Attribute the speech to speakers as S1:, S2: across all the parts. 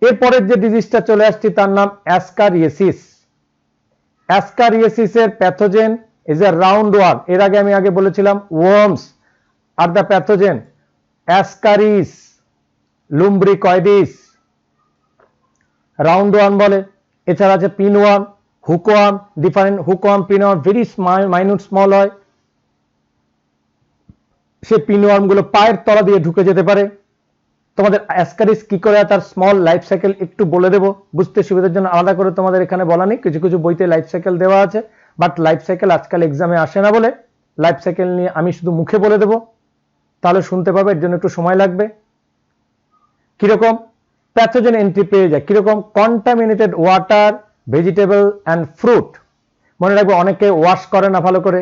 S1: এরপরের যে ডিজিজটা চলে আসছে তার নাম অ্যাসকারিয়েসিস। অ্যাসকারিয়েসিসের pathogen is a roundworm. এর আগে আমি বলেছিলাম worms are the pathogen Ascaris lumbricoides, roundworm বলে। এছাড়া আছে pinworm, hookworm, different hookworm, pinworm very minute small হয়। সে পিনওয়ার্ম গুলো পায়ের তলা দিয়ে ঢুকে যেতে পারে। তোমাদের অ্যাসকারিস কি করে তার স্মল লাইফ সাইকেল একটু বলে দেবো বুঝতে সুবিধার জন্য, আলাদা করে তোমাদের এখানে বলা নেই, কিছু কিছু বইতে লাইফ সাইকেল দেওয়া আছে, বাট লাইফ সাইকেল আজকাল এক্সামে আসে না বলে লাইফ সাইকেল নিয়ে আমি শুধু মুখে বলে দেবো, তাহলে শুনতে পাবে, এর জন্য একটু সময় লাগবে। কিরকম প্যাথোজেন এন্ট্রি পেয়ে যায়, কিরকম contaminated water, vegetable and fruit. মনে রাখবে অনেকে ওয়াশ করে না ভালো করে,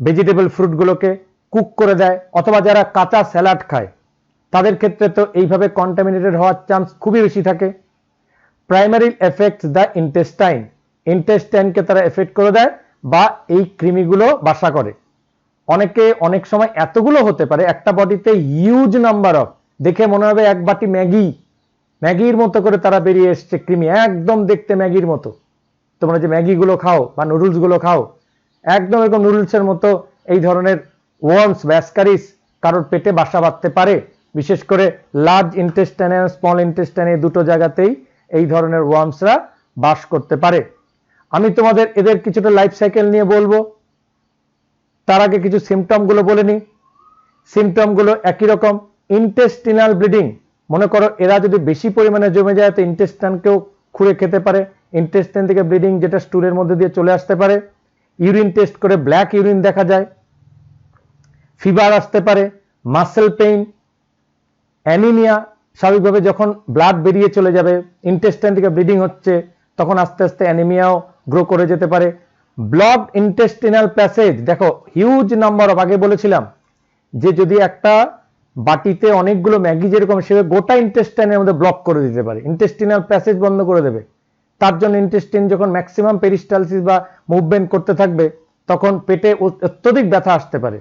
S1: ভেজিটেবল ফ্রুট গুলোকে কুক করে দেয়, অথবা যারা কাঁচা স্যালাড খায় তাদের ক্ষেত্রে তো এইভাবে কন্টামিনেটেড হওয়ার চান্স খুবই বেশি থাকে। প্রাইমারি এফেক্টস দ্য ইন্টেস্টাইন, ইন্টেস্টাইনকে তারা এফেক্ট করে দেয় বা এই কৃমিগুলো বাসা করে। অনেকে অনেক সময় এতগুলো হতে পারে একটা বডিতে, হিউজ নাম্বার অফ, দেখে মনে হবে এক বাটি ম্যাগির মতো করে তারা বেরিয়ে এসছে কৃমি, একদম দেখতে ম্যাগির মতো। তোমরা যে ম্যাগি গুলো খাও বা নুডলস গুলো খাও, একদম এরকম নুডলসের মতো এই ধরনের ওয়ার্মস বা অ্যাসকারিস কারোর পেটে বাসা বাঁধতে পারে। বিশেষ করে লার্জ ইন্টেস্টাইন এবং স্মল ইন্টেস্টাইন এই দুটো জায়গাতেই এই ধরনের ওয়ার্মসরা বাস করতে পারে। আমি তোমাদের এদের কিছুটা লাইফ সাইকেল নিয়ে বলবো, তার আগে কিছু সিমটম গুলো বলে নি। সিমটম গুলো একই রকম, ইন্টেস্টিনাল ব্লিডিং। মনে করো এরা যদি বেশি পরিমাণে জমে যায় তো ইন্টেস্টাইনকেও খুঁড়ে খেতে পারে, ইন্টেস্টাইন থেকে ব্লিডিং যেটা স্টুলের মধ্যে দিয়ে চলে আসতে পারে। ইউরিন টেস্ট করে ব্ল্যাক ইউরিন দেখা যায়, ফিভার আসতে পারে, মাসেল পেইন, অ্যানিমিয়া। স্বাভাবিকভাবে যখন ব্লাড বেরিয়ে চলে যাবে, ইন্টেস্টাইন থেকে ব্লিডিং হচ্ছে, তখন আস্তে আস্তে অ্যানিমিয়াও গ্রো করে যেতে পারে। ব্লক ইন্টেস্টিনাল প্যাসেজ, দেখো হিউজ নাম্বার অফ, আগে বলেছিলাম যে যদি একটা বাটিতে অনেকগুলো ম্যাগি যেরকম, সে গোটা ইন্টেস্টাইনের মধ্যে ব্লক করে দিতে পারে, ইন্টেস্টিনাল প্যাসেজ বন্ধ করে দেবে। তার জন্য ইন্টেস্টিন যখন ম্যাক্সিমাম পেরিস্টালসিস বা মুভমেন্ট করতে থাকবে তখন পেটে অত্যধিক ব্যথা আসতে পারে।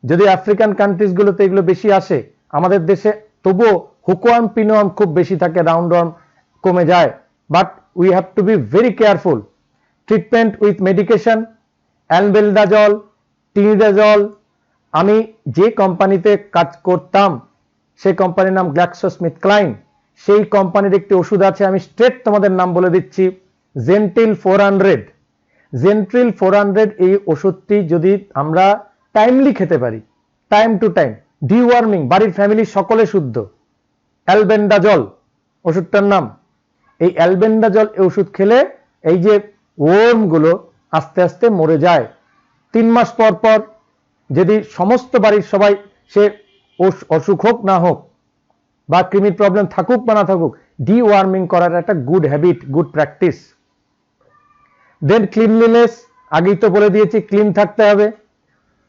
S1: যদি আফ্রিকান কান্ট্রিজ গুলোতে এগুলো বেশি আসে, আমাদের দেশে তবুও হুকওয়ার্ম পিনওয়ার্ম খুব বেশি থাকে, রাউন্ড ওয়ার্ম কমে যায়, but we have to be very careful. Treatment with medication, albendazole, tinidazole. আমি যে কোম্পানিতে কাজ করতাম সেই কোম্পানির নাম গ্ল্যাক্সোস্মিথক্লাইন, সেই কোম্পানির একটি ওষুধ আছে, আমি স্ট্রেট তোমাদের নাম বলে দিচ্ছি, জেন্টিল 400। জেন্ট্রিল 400 এই ওষুধটি যদি আমরা টাইমলি খেতে পারি, টাইম টু টাইম, ডিওয়ার্মিং, বাড়ির ফ্যামিলি সকলে শুদ্ধ। অ্যালবেন্ডাজল ওষুধটার নাম। এই অ্যালবেন্ডাজল ওষুধ খেলে এই যে ওয়ার্ম গুলো আস্তে আস্তে মরে যায়। 3 মাস পর পর যদি সমস্ত বাড়ির সবাই, সে অসুখ হোক না হোক বা কৃমির প্রবলেম থাকুক বা না থাকুক, ডিওয়ার্মিং করার একটা গুড হ্যাবিট, গুড প্র্যাকটিস। দেন ক্লিনলিনেস, আগেই তো বলে দিয়েছি, ক্লিন থাকতে হবে,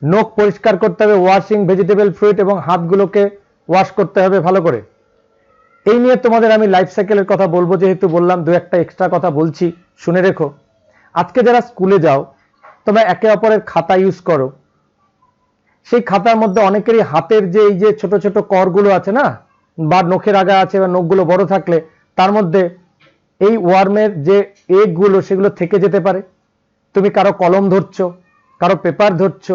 S1: নখ পরিষ্কার করতে হবে, ওয়াশিং ভেজিটেবল ফ্রুট এবং হাতগুলোকে ওয়াশ করতে হবে ভালো করে। এই নিয়ে তোমাদের আমি লাইফ সাইকেলের কথা বলবো, যেহেতু বললাম দু একটা এক্সট্রা কথা বলছি, শুনে রেখো। আজকে যারা স্কুলে যাও তোমরা একে অপরের খাতা ইউজ করো, সেই খাতার মধ্যে অনেকেরই হাতের যে এই যে ছোট ছোট করগুলো আছে না, বা নখের আগা আছে, বা নখগুলো বড় থাকলে তার মধ্যে এই ওয়ার্মের যে এগ গুলো সেগুলো থেকে যেতে পারে। তুমি কারো কলম ধরছো, কারো পেপার ধরছো,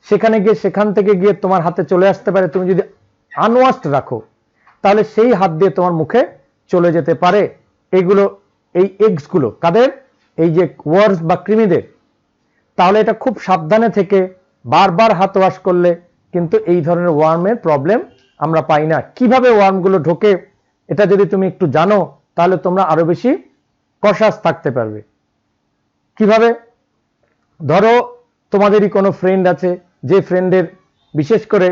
S1: সেখানে গিয়ে সেখান থেকে গিয়ে তোমার হাতে চলে আসতে পারে। তুমি যদি আনওয়াশড রাখো তাহলে সেই হাত দিয়ে তোমার মুখে চলে যেতে পারে এইগুলো, এই এগস গুলো। কাদের? এই যে ওয়ার্মস বা কৃমিদের। তাহলে এটা খুব সাবধানে থেকে বারবার হাত ওয়াশ করলে কিন্তু এই ধরনের ওয়ার্মের প্রবলেম আমরা পাই না। কিভাবে ওয়ার্মগুলো ঢোকে এটা যদি তুমি একটু জানো তাহলে তোমরা আরো বেশি কশাস থাকতে পারবে। কিভাবে? ধরো তোমাদেরই কোনো ফ্রেন্ড আছে, যে ফ্রেন্ডের বিশেষ করে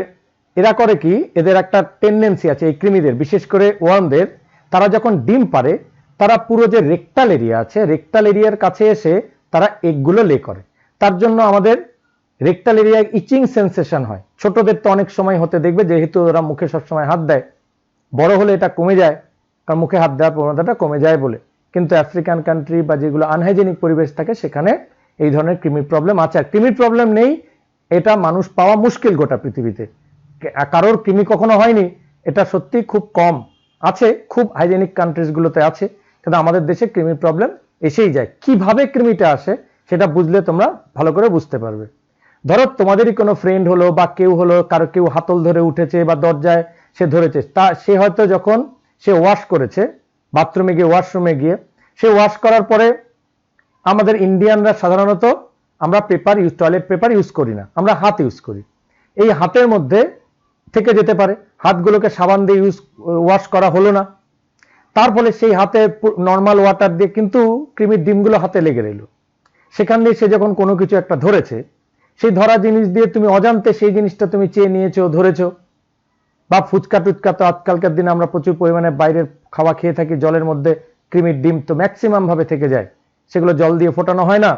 S1: এরা করে কি, এদের একটা টেন্ডেন্সি আছে এই কৃমিদের, বিশেষ করে ওয়ার্মদের, তারা যখন ডিম পারে তারা পুরো যে রেকটাল এরিয়া আছে, রেকটাল এরিয়ার কাছে এসে তারা এগগুলো লে করে। তার জন্য আমাদের রেকটাল এরিয়ায় ইচিং সেন্সেশন হয়। ছোটদের তো অনেক সময় হতে দেখবে, যেহেতু ওরা মুখে সবসময় হাত দেয়, বড় হলে এটা কমে যায়, কারণ মুখে হাত দেওয়ার প্রবণতাটা কমে যায় বলে। কিন্তু আফ্রিকান কান্ট্রি বা যেগুলো আনহাইজেনিক পরিবেশ থাকে সেখানে এই ধরনের কৃমির প্রবলেম আছে। আর কৃমির প্রবলেম নেই এটা মানুষ পাওয়া মুশকিল গোটা পৃথিবীতে, কারোর কৃমি কখনো হয়নি এটা সত্যি খুব কম। আছে, খুব হাইজেনিক কান্ট্রিজগুলোতে আছে, কিন্তু আমাদের দেশে কৃমির প্রবলেম এসেই যায়। কিভাবে কৃমিটা আসে সেটা বুঝলে তোমরা ভালো করে বুঝতে পারবে। ধরো তোমাদেরই কোনো ফ্রেন্ড হলো বা কেউ হলো, কারো কেউ হাতল ধরে উঠেছে বা দরজায় সে ধরেছে, তা সে হয়তো যখন সে ওয়াশ করেছে, বাথরুমে গিয়ে ওয়াশরুমে গিয়ে সে ওয়াশ করার পরে, আমাদের ইন্ডিয়ানরা সাধারণত আমরা টয়লেট পেপার ইউজ করি না, আমরা হাত ইউজ করি। এই হাতের মধ্যে থেকে যেতে পারে, হাতগুলোকে সাবান দিয়ে ওয়াশ করা হলো না, তার ফলে সেই হাতে নর্মাল ওয়াটার দিয়ে কিন্তু কৃমির ডিমগুলো হাতে লেগে রইল। সেখান দিয়ে সে যখন কোনো কিছু একটা ধরেছে, সেই ধরা জিনিস দিয়ে তুমি অজান্তে সেই জিনিসটা তুমি চেয়ে নিয়েছো, ধরেছো। বা ফুচকা টুচকা তো আজকালকার দিনে আমরা প্রচুর পরিমাণে বাইরের খাওয়া খেয়ে থাকি, জলের মধ্যে কৃমির ডিম তো ম্যাক্সিমাম ভাবে থেকে যায়, সেগুলো জল দিয়ে ফোটানো হয় না।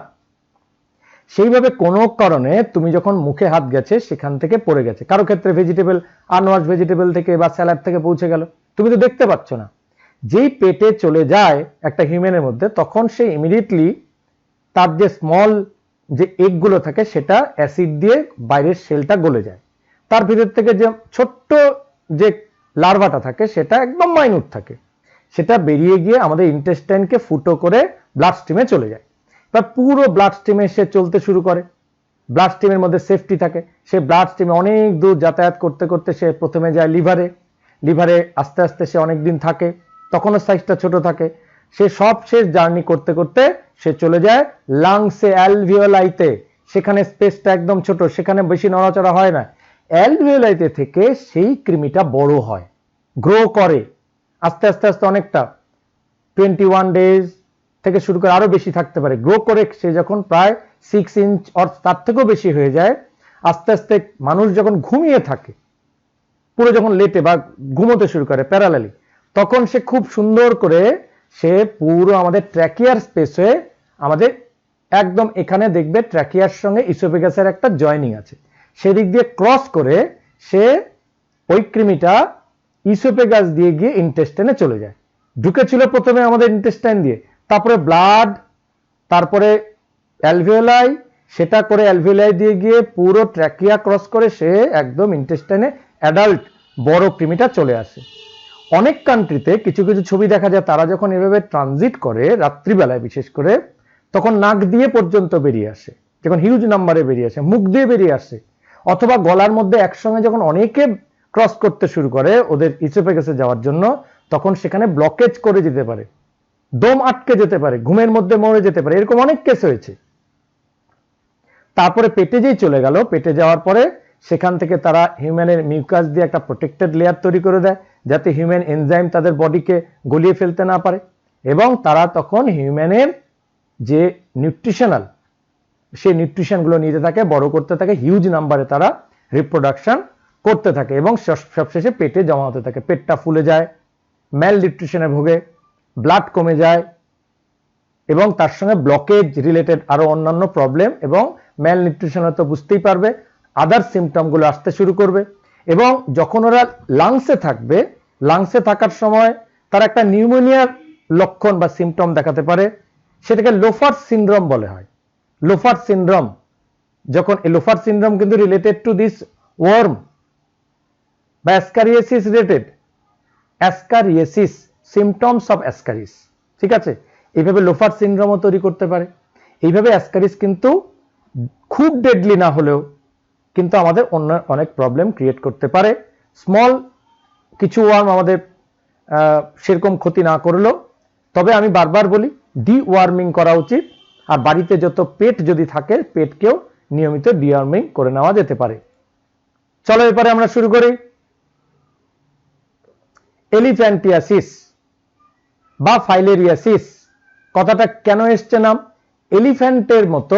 S1: সেইভাবে কোনো কারণে তুমি যখন মুখে হাত গেছে সেখান থেকে পড়ে গেছে, কারো ক্ষেত্রে ভেজিটেবল, আনওয়াশ ভেজিটেবল থেকে বা স্যালাড থেকে পৌঁছে গেল, তুমি তো দেখতে পাচ্ছ না। যেই পেটে চলে যায় একটা হিউম্যানের মধ্যে, তখন সে ইমিডিয়েটলি তার যে স্মল যে এগগুলো থাকে সেটা অ্যাসিড দিয়ে বাইরের সেলটা গলে যায়, তার ভিতর থেকে যে ছোট্ট যে লার্ভাটা থাকে সেটা একদম মাইনুট থাকে, সেটা বেরিয়ে গিয়ে আমাদের ইন্টেস্টাইনকে ফুটো করে ব্লাড স্ট্রিমে চলে যায়। বা পুরো ব্লাড স্ট্রিমে সে চলতে শুরু করে, ব্লাড স্ট্রিমের মধ্যে সেফটি থাকে, সে ব্লাড স্ট্রিমে অনেক দূর যাতায়াত করতে করতে সে প্রথমে যায় লিভারে, লিভারে আস্তে আস্তে সে অনেক দিন থাকে, তখনও সাইজটা ছোট থাকে, সে সব শেষ জার্নি করতে করতে সে চলে যায় লাংসে, অ্যালভিওলাইতে, সেখানে স্পেসটা একদম ছোট, সেখানে বেশি নড়াচড়া হয় না। অ্যালভিওলাইতে থেকে সেই কৃমিটা বড় হয়, গ্রো করে আস্তে আস্তে আস্তে, অনেকটা 21 ডেজ থেকে শুরু করে আরো বেশি থাকতে পারে, গ্রো করে সে যখন প্রায় 6 ইঞ্চ অর তার থেকেও বেশি হয়ে যায়, আস্তে আস্তে মানুষ যখন ঘুমিয়ে থাকে, পুরো যখন লেটে বা ঘুমোতে শুরু করে প্যারালালি, তখন সে খুব সুন্দর করে সে পুরো আমাদের ট্র্যাকিয়ার স্পেস হয়ে, আমাদের একদম এখানে দেখবে ট্র্যাকিয়ার সঙ্গে ইসোফেগাসের একটা জয়েনিং আছে, সেদিক দিয়ে ক্রস করে সে ওই কৃমিটা ইসোফেগাস দিয়ে গিয়ে ইন্টেস্টাইনে চলে যায়। ঢুকেছিল প্রথমে আমাদের ইন্টেস্টাইন দিয়ে, তারপরে ব্লাড, তারপরে অ্যালভিওলাই, সেটা করে অ্যালভিওলাই দিয়ে গিয়ে পুরো ট্র্যাকিয়া ক্রস করে সে একদম ইন্টেস্টাইনে অ্যাডাল্ট বড় কৃমিটা চলে আসে। অনেক কান্ট্রিতে কিছু কিছু ছবি দেখা যায়, তারা যখন এভাবে ট্রানজিট করে রাত্রিবেলায় বিশেষ করে, তখন নাক দিয়ে পর্যন্ত বেরিয়ে আসে, যখন হিউজ নাম্বারে বেরিয়ে আসে, মুখ দিয়ে বেরিয়ে আসে, অথবা গলার মধ্যে একসঙ্গে যখন অনেকে ক্রস করতে শুরু করে ওদের ইসোফেগাসে যাওয়ার জন্য, তখন সেখানে ব্লকেজ করে যেতে পারে, দম আটকে যেতে পারে, ঘুমের মধ্যে মরে যেতে পারে, এরকম অনেক কেস হয়েছে। তারপরে পেটে যেই চলে গেল, পেটে যাওয়ার পরে সেখান থেকে তারা হিউম্যানের মিউকাস দিয়ে একটা প্রোটেক্টেড লেয়ার তৈরি করে দেয়, যাতে হিউম্যান এনজাইম তাদের বডিকে গলিয়ে ফেলতে না পারে, এবং তারা তখন হিউম্যানের যে নিউট্রিশনাল, সেই নিউট্রিশনগুলো নিতে থাকে, বড় করতে থাকে, হিউজ নাম্বারে তারা রিপ্রোডাকশন করতে থাকে, এবং সবশেষে পেটে জমা হতে থাকে, পেটটা ফুলে যায়, ম্যাল নিউট্রিশনে ভোগে, ব্লাড কমে যায়, এবং তার সঙ্গে ব্লকেজ রিলেটেড আরো অন্যান্য প্রবলেম, এবং ম্যাল নিউট্রিশন তো বুঝতেই পারবে, আদার সিমটমগুলো আসতে শুরু করবে। এবং যখন ওরা লাংসে থাকবে, লাংসে থাকার সময় তার একটা নিউমোনিয়ার লক্ষণ বা সিমটম দেখাতে পারে, সেটাকে লোফার সিনড্রোম বলে হয়। লোফার সিনড্রোম, যখন এই লোফার সিনড্রোম কিন্তু রিলেটেড টু দিস ওয়ার্ম বা অ্যাসকারিয়াসিস রিলেটেড, অ্যাসকারিয়াসিস, সিমটমস অফ অ্যাসকারিস, ঠিক আছে, এইভাবে লোফার সিনড্রোমও তৈরি করতে পারে। এইভাবে অ্যাসকারিস কিন্তু খুব ডেডলি না হলেও কিন্তু আমাদের অন্য অনেক প্রবলেম ক্রিয়েট করতে পারে। স্মল কিছু ওয়ার্ম আমাদের সেরকম ক্ষতি না করলেও, তবে আমি বারবার বলি ডিওয়ার্মিং করা উচিত, আর বাড়িতে যত পেট যদি থাকে, পেটকেও নিয়মিত ডিওয়ার্মিং করে নেওয়া যেতে পারে। চলো এরপরে আমরা শুরু করি। এলিফ্যান্টিয়াসিস বা ফাইলেরিয়াসিস, কথাটা কেন এসছে নাম? এলিফ্যান্টের মতো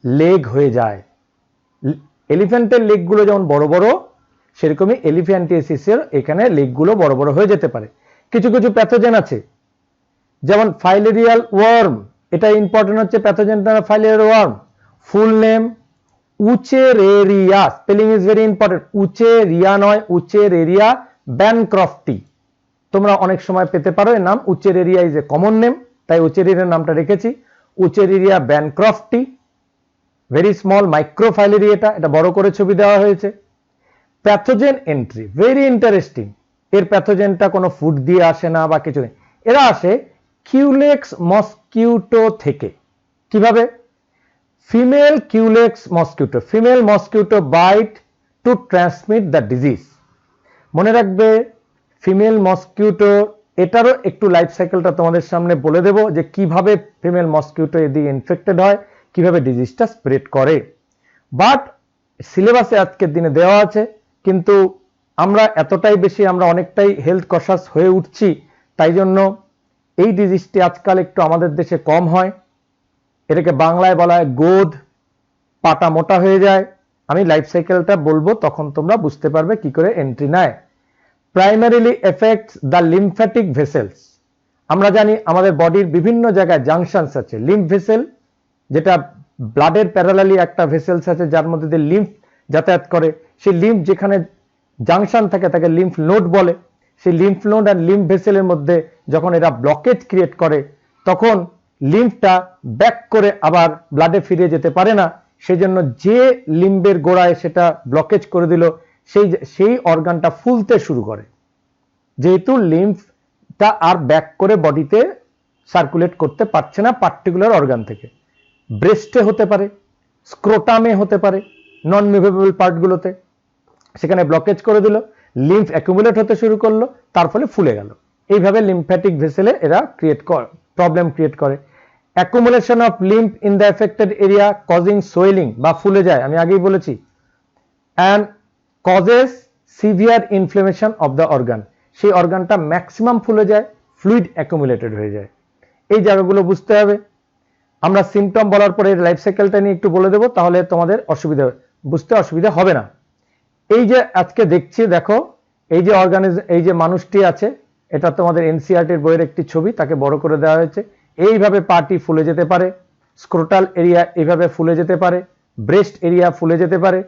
S1: লেগ হয়ে যায়, এলিফ্যান্টের লেগগুলো যেমন বড় বড়, সেরকমই এলিফ্যান্টিয়াসিসের এখানে লেগগুলো বড় বড় হয়ে যেতে পারে। কিছু কিছু প্যাথোজেন আছে, যেমন ফাইলেরিয়াল ওয়ার্ম, এটা ইম্পর্টেন্ট হচ্ছে প্যাথোজেনটা, filarial worm full name Wuchereria, spelling is very important, Wucheria নয়, উচেরেরিয়া ব্যানক্রফটি, তোমরা অনেক সময় পেতে পারো এর নাম। উচেরেরিয়া ইজ এ কমন নেম, তাই উচেরেরিয়ার নামটা রেখেছি, উচেরেরিয়া ব্যানক্রফটি, ভেরি স্মল মাইক্রোফাইলেরিয়া, এটা বড় করে ছবি দেওয়া হয়েছে। প্যাথোজেন এন্ট্রি ভেরি ইন্টারেস্টিং, এর প্যাথোজেনটা কোনো ফুড দিয়ে আসে না বা কিছু নেই, এরা আসে কিউলেক্স মসকিউটো থেকে। কিভাবে? Female culex mosquito, female mosquito bite to transmit the disease. মনে রাখবে ফিমেল মসকিউটো, এটারও একটু লাইফ সাইকেলটা তোমাদের সামনে বলে দেব যে কিভাবে ফিমেল মসকিউটো এদিকে ইনফেক্টেড হয়, কিভাবে ডিজিজটা স্প্রেড করে। বাট সিলেবাসে আজকের দিনে দেওয়া আছে, কিন্তু আমরা এতটাই বেশি, আমরা অনেকটাই হেলথ কনসাস হয়ে উঠছি, তাই জন্য এই ডিজিজটি আজকাল একটু আমাদের দেশে কম হয়। এটাকে বাংলায় বলা হয় গোদ, পাটা মোটা হয়ে যায়। আমি লাইফ সাইকেলটা বলবো, তখন তোমরা বুঝতে পারবে কি করে এন্ট্রি নেয়। Primarily effects the lymphatic vessels. আমরা জানি আমাদের বডির বিভিন্ন জায়গায় জাংশনস আছে, লিম্ফ ভেসেল, যেটা ব্লাডের প্যারালালি একটা ভেসেলস আছে যার মধ্যে দিয়ে লিম্ফ যাতায়াত করে। সেই লিম্ফ যেখানে জাংশন থাকে তাকে লিম্ফ নোড বলে। সেই লিম্ফ নোড আর লিম্ফ ভেসেলের মধ্যে যখন এরা ব্লকেজ ক্রিয়েট করে, তখন লিম্ফটা ব্যাক করে আবার ব্লাডে ফিরে যেতে পারে না। সেই জন্য যে লিম্ফের গোড়ায় সেটা ব্লকেজ করে দিল, সেই অর্গানটা ফুলতে শুরু করে, যেহেতু লিম্ফটা আর ব্যাক করে বডিতে সার্কুলেট করতে পারছে না পার্টিকুলার অর্গান থেকে। ব্রেস্টে হতে পারে, স্ক্রোটামে হতে পারে, নন মুভেবল পার্টগুলোতে, সেখানে ব্লকেজ করে দিল, লিম্ফ অ্যাকুমুলেট হতে শুরু করলো, তার ফলে ফুলে গেল। এইভাবে লিম্ফ্যাটিক ভেসেলে এরা প্রবলেম ক্রিয়েট করে। Accumulation of lymph in the affected area causing swelling, বা ফুলে যায়, আমি আগেই বলেছি, and causes severe inflation of the organ. সেই অর্গানটা ম্যাক্সিমাম ফুলে যায়, ফ্লুইড অ্যাকুমুলেটেড হয়ে যায়। এই জায়গাগুলো বুঝতে হবে। আমরা সিমটম বলার পরে লাইফ সাইকেলটা নিয়ে একটু বলে দেবো, তাহলে তোমাদের বুঝতে অসুবিধা হবে না। এই যে আজকে দেখছি, দেখো এই যে অর্গানিজম, এই যে মানুষটি আছে, এটা তোমাদের এনসিইআরটির বইয়ের একটি ছবি, তাকে বড় করে দেওয়া হয়েছে। এইভাবে পাটি ফুলে যেতে পারে, স্ক্রোটাল এরিয়া এইভাবে ফুলে যেতে পারে, ব্রেস্ট এরিয়া ফুলে যেতে পারে।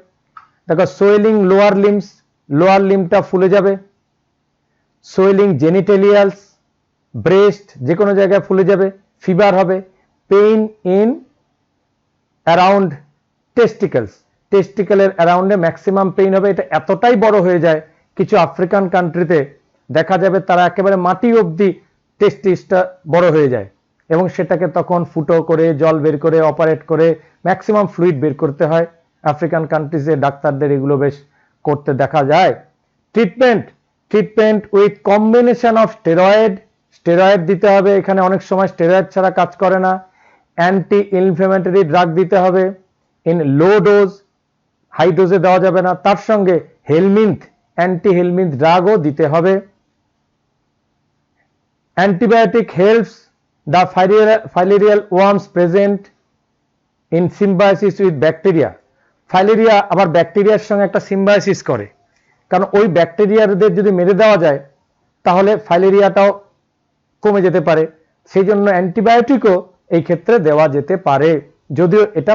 S1: দেখো সোয়েলিং লোয়ার লিম্বস, লোয়ার লিম্বটা ফুলে যাবে। সোয়েলিং জেনিটেলিয়ালস, ব্রেস্ট যে কোনো জায়গায় ফুলে যাবে। ফিভার হবে। পেইন ইন অ্যারাউন্ড টেস্টিকলস, টেস্টিকলের অ্যারাউন্ডে ম্যাক্সিমাম পেইন হবে। এটা এতটাই বড় হয়ে যায়, কিছু আফ্রিকান কান্ট্রিতে দেখা যাবে তারা একেবারে মাটি অবধি টেস্টিসটা বড় হয়ে যায়, এবং সেটাকে তখন ফুটো করে জল বের করে অপারেট করে ম্যাক্সিমাম ফ্লুইড বের করতে হয়। আফ্রিকান কান্ট্রিজে ডাক্তারদের এগুলো বেশ করতে দেখা যায়। Treatment with combination of steroid দিতে হবে। এখানে অনেক সময় স্টেরয়েড ছাড়া কাজ করে না। অ্যান্টি ইনফ্লেমেটরি ড্রাগ দিতে হবে ইন লো ডোজ, হাই ডোজে দেওয়া যাবে না। তার সঙ্গে হেলমিন্থ, অ্যান্টি হেলমিন্থ ড্রাগও দিতে হবে। Antibiotic helps the filarial worms present in symbiosis with bacteria. Filaria আবার ব্যাকটেরিয়ার সঙ্গে একটা সিম্বায়োসিস করে, কারণ ওই ব্যাকটেরিয়াদের যদি মেরে দেওয়া যায় তাহলে ফাইলেরিয়াটাও কমে যেতে পারে। সেই জন্য অ্যান্টিবায়োটিকও এই ক্ষেত্রে দেওয়া যেতে পারে, যদিও এটা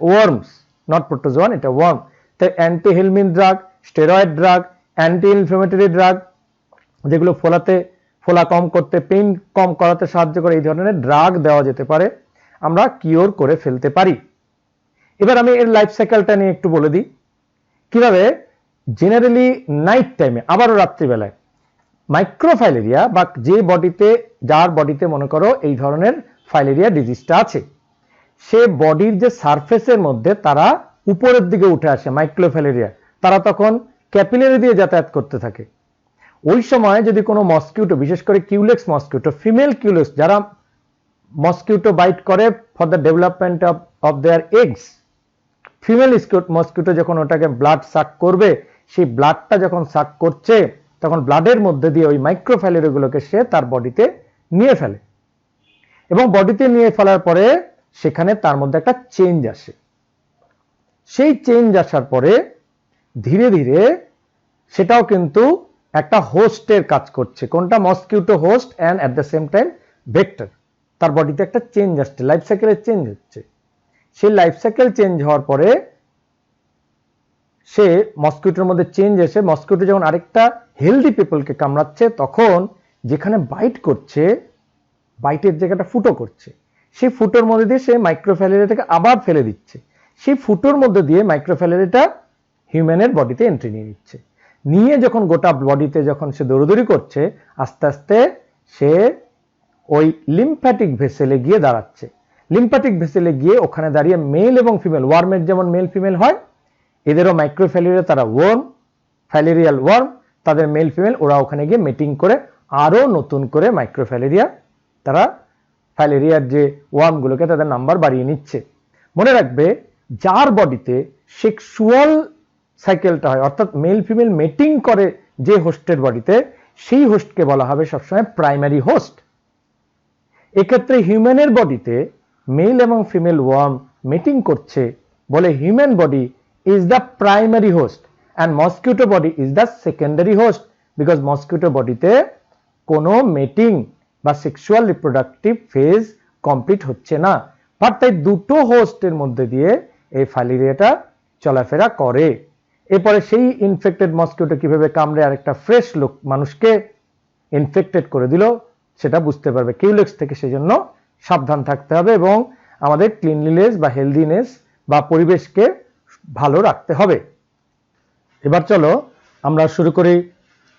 S1: ওয়ার্মস, নট প্রোটোজোয়ান, এটা ওয়ার্ম। তাই anti helminth drug, steroid drug, anti inflammatory drug, যেগুলো ফোলা কম করতে, পেইন কম করাতে সাহায্য করে, এই ধরনের ড্রাগ দেওয়া যেতে পারে, আমরা কিওর করে ফেলতে পারি। এবার আমি এর লাইফ সাইকেলটা নিয়ে একটু বলে দিই কিভাবে। জেনারেলি নাইট টাইমে, আবারও রাত্রিবেলায়, মাইক্রোফাইলেরিয়া বা যার বডিতে মনে করো এই ধরনের ফাইলেরিয়া ডিজিজটা আছে, সে বডির যে সারফেসের মধ্যে তারা উপরের দিকে উঠে আসে মাইক্রোফাইলেরিয়া, তারা তখন ক্যাপিলারি দিয়ে যাতায়াত করতে থাকে। ওই সময় যদি কোনো মসকিউটো, বিশেষ করে কিউলেক্স মসকিউটো, ফিমেল কিউলেক্স, যারা মসকিউটো বাইট করে for the development of their eggs, female mosquito যখন ওটাকে ব্লাড সাক করবে, সেই ব্লাডটা যখন সাক করছে তখন ব্লাডের মধ্যে দিয়ে ওই মাইক্রোফাইলেরিয়াগুলোকে সে তার বডিতে নিয়ে ফেলে, এবং বডিতে নিয়ে ফেলার পরে সেখানে তার মধ্যে একটা চেঞ্জ আসে। সেই চেঞ্জ আসার পরে ধীরে ধীরে সেটাও কিন্তু একটা হোস্টের কাজ করছে। কোনটা? Mosquito host and at the same time vector. তার বডিতে একটা চেঞ্জ আসছে, লাইফ সাইকেলের চেঞ্জ হচ্ছে। সেই লাইফ সাইকেল চেঞ্জ হওয়ার পরে সে মসকিউটোর মধ্যে চেঞ্জ এসে, মসকিউটো যখন আরেকটা হেলদি পিপলকে কামড়াচ্ছে, তখন যেখানে বাইট করছে, বাইটের জায়গাটা ফুটো করছে, সেই ফুটোর মধ্যে দিয়ে সে মাইক্রোফ্যালেরিয়াটাকে আবার ফেলে দিচ্ছে। সেই ফুটোর মধ্যে দিয়ে মাইক্রোফ্যালেরিয়াটা হিউম্যানের বডিতে এন্ট্রি নিয়ে নিচ্ছে। নিয়ে যখন গোটা বডিতে যখন সে দৌড়দৌড়ি করছে আস্তে আস্তে সে ওই লিম্ফ্যাটিক ভেসেলে গিয়ে দাঁড়াচ্ছে। লিম্ফ্যাটিক ভেসেলে গিয়ে ওখানে দাঁড়িয়ে মেল এবং ফিমেল, ওয়ার্মের যেমন মেল ফিমেল হয়, এদেরও মাইক্রোফ্যালেরিয়া, তারা ওয়ার্ম, ফ্যালেরিয়াল ওয়ার্ম, তাদের মেল ফিমেল, ওরা ওখানে গিয়ে মিটিং করে আরো নতুন করে মাইক্রোফ্যালেরিয়া, তারা ফ্যালেরিয়ার যে ওয়ার্মগুলোকে তাদের নাম্বার বাড়িয়ে নিচ্ছে। মনে রাখবে যার বডিতে সেক্সুয়াল সাইকেলটা হয়, অর্থাৎ মেল ফিমেল মেটিং করে যে হোস্টের বডিতে, সেই হোস্টকে বলা হবে সবসময় প্রাইমারি হোস্ট। এক্ষেত্রে হিউম্যানের বডিতে মেল এবং ফিমেল ওয়ার্ম মিটিং করছে বলে human body is the primary host and mosquito body is the secondary host, because mosquito বডিতে কোনো মেটিং বা সেক্সুয়াল রিপ্রোডাক্টিভ ফেজ কমপ্লিট হচ্ছে না, বাট তাই দুটো হোস্টের মধ্যে দিয়ে এই ফ্যালেরিয়াটা চলাফেরা করে। এরপরে সেই ইনফেক্টেড মসকিউটো কিভাবে কামড়ে আরেকটা ফ্রেশ লোক মানুষকে ইনফেক্টেড করে দিল সেটা বুঝতে পারবে। কিউলেক্স থেকে সেজন্য সাবধান থাকতে হবে এবং আমাদের ক্লিনলিনেস বা হেলদিনেস বা পরিবেশকে ভালো রাখতে হবে। এবার চলো আমরা শুরু করি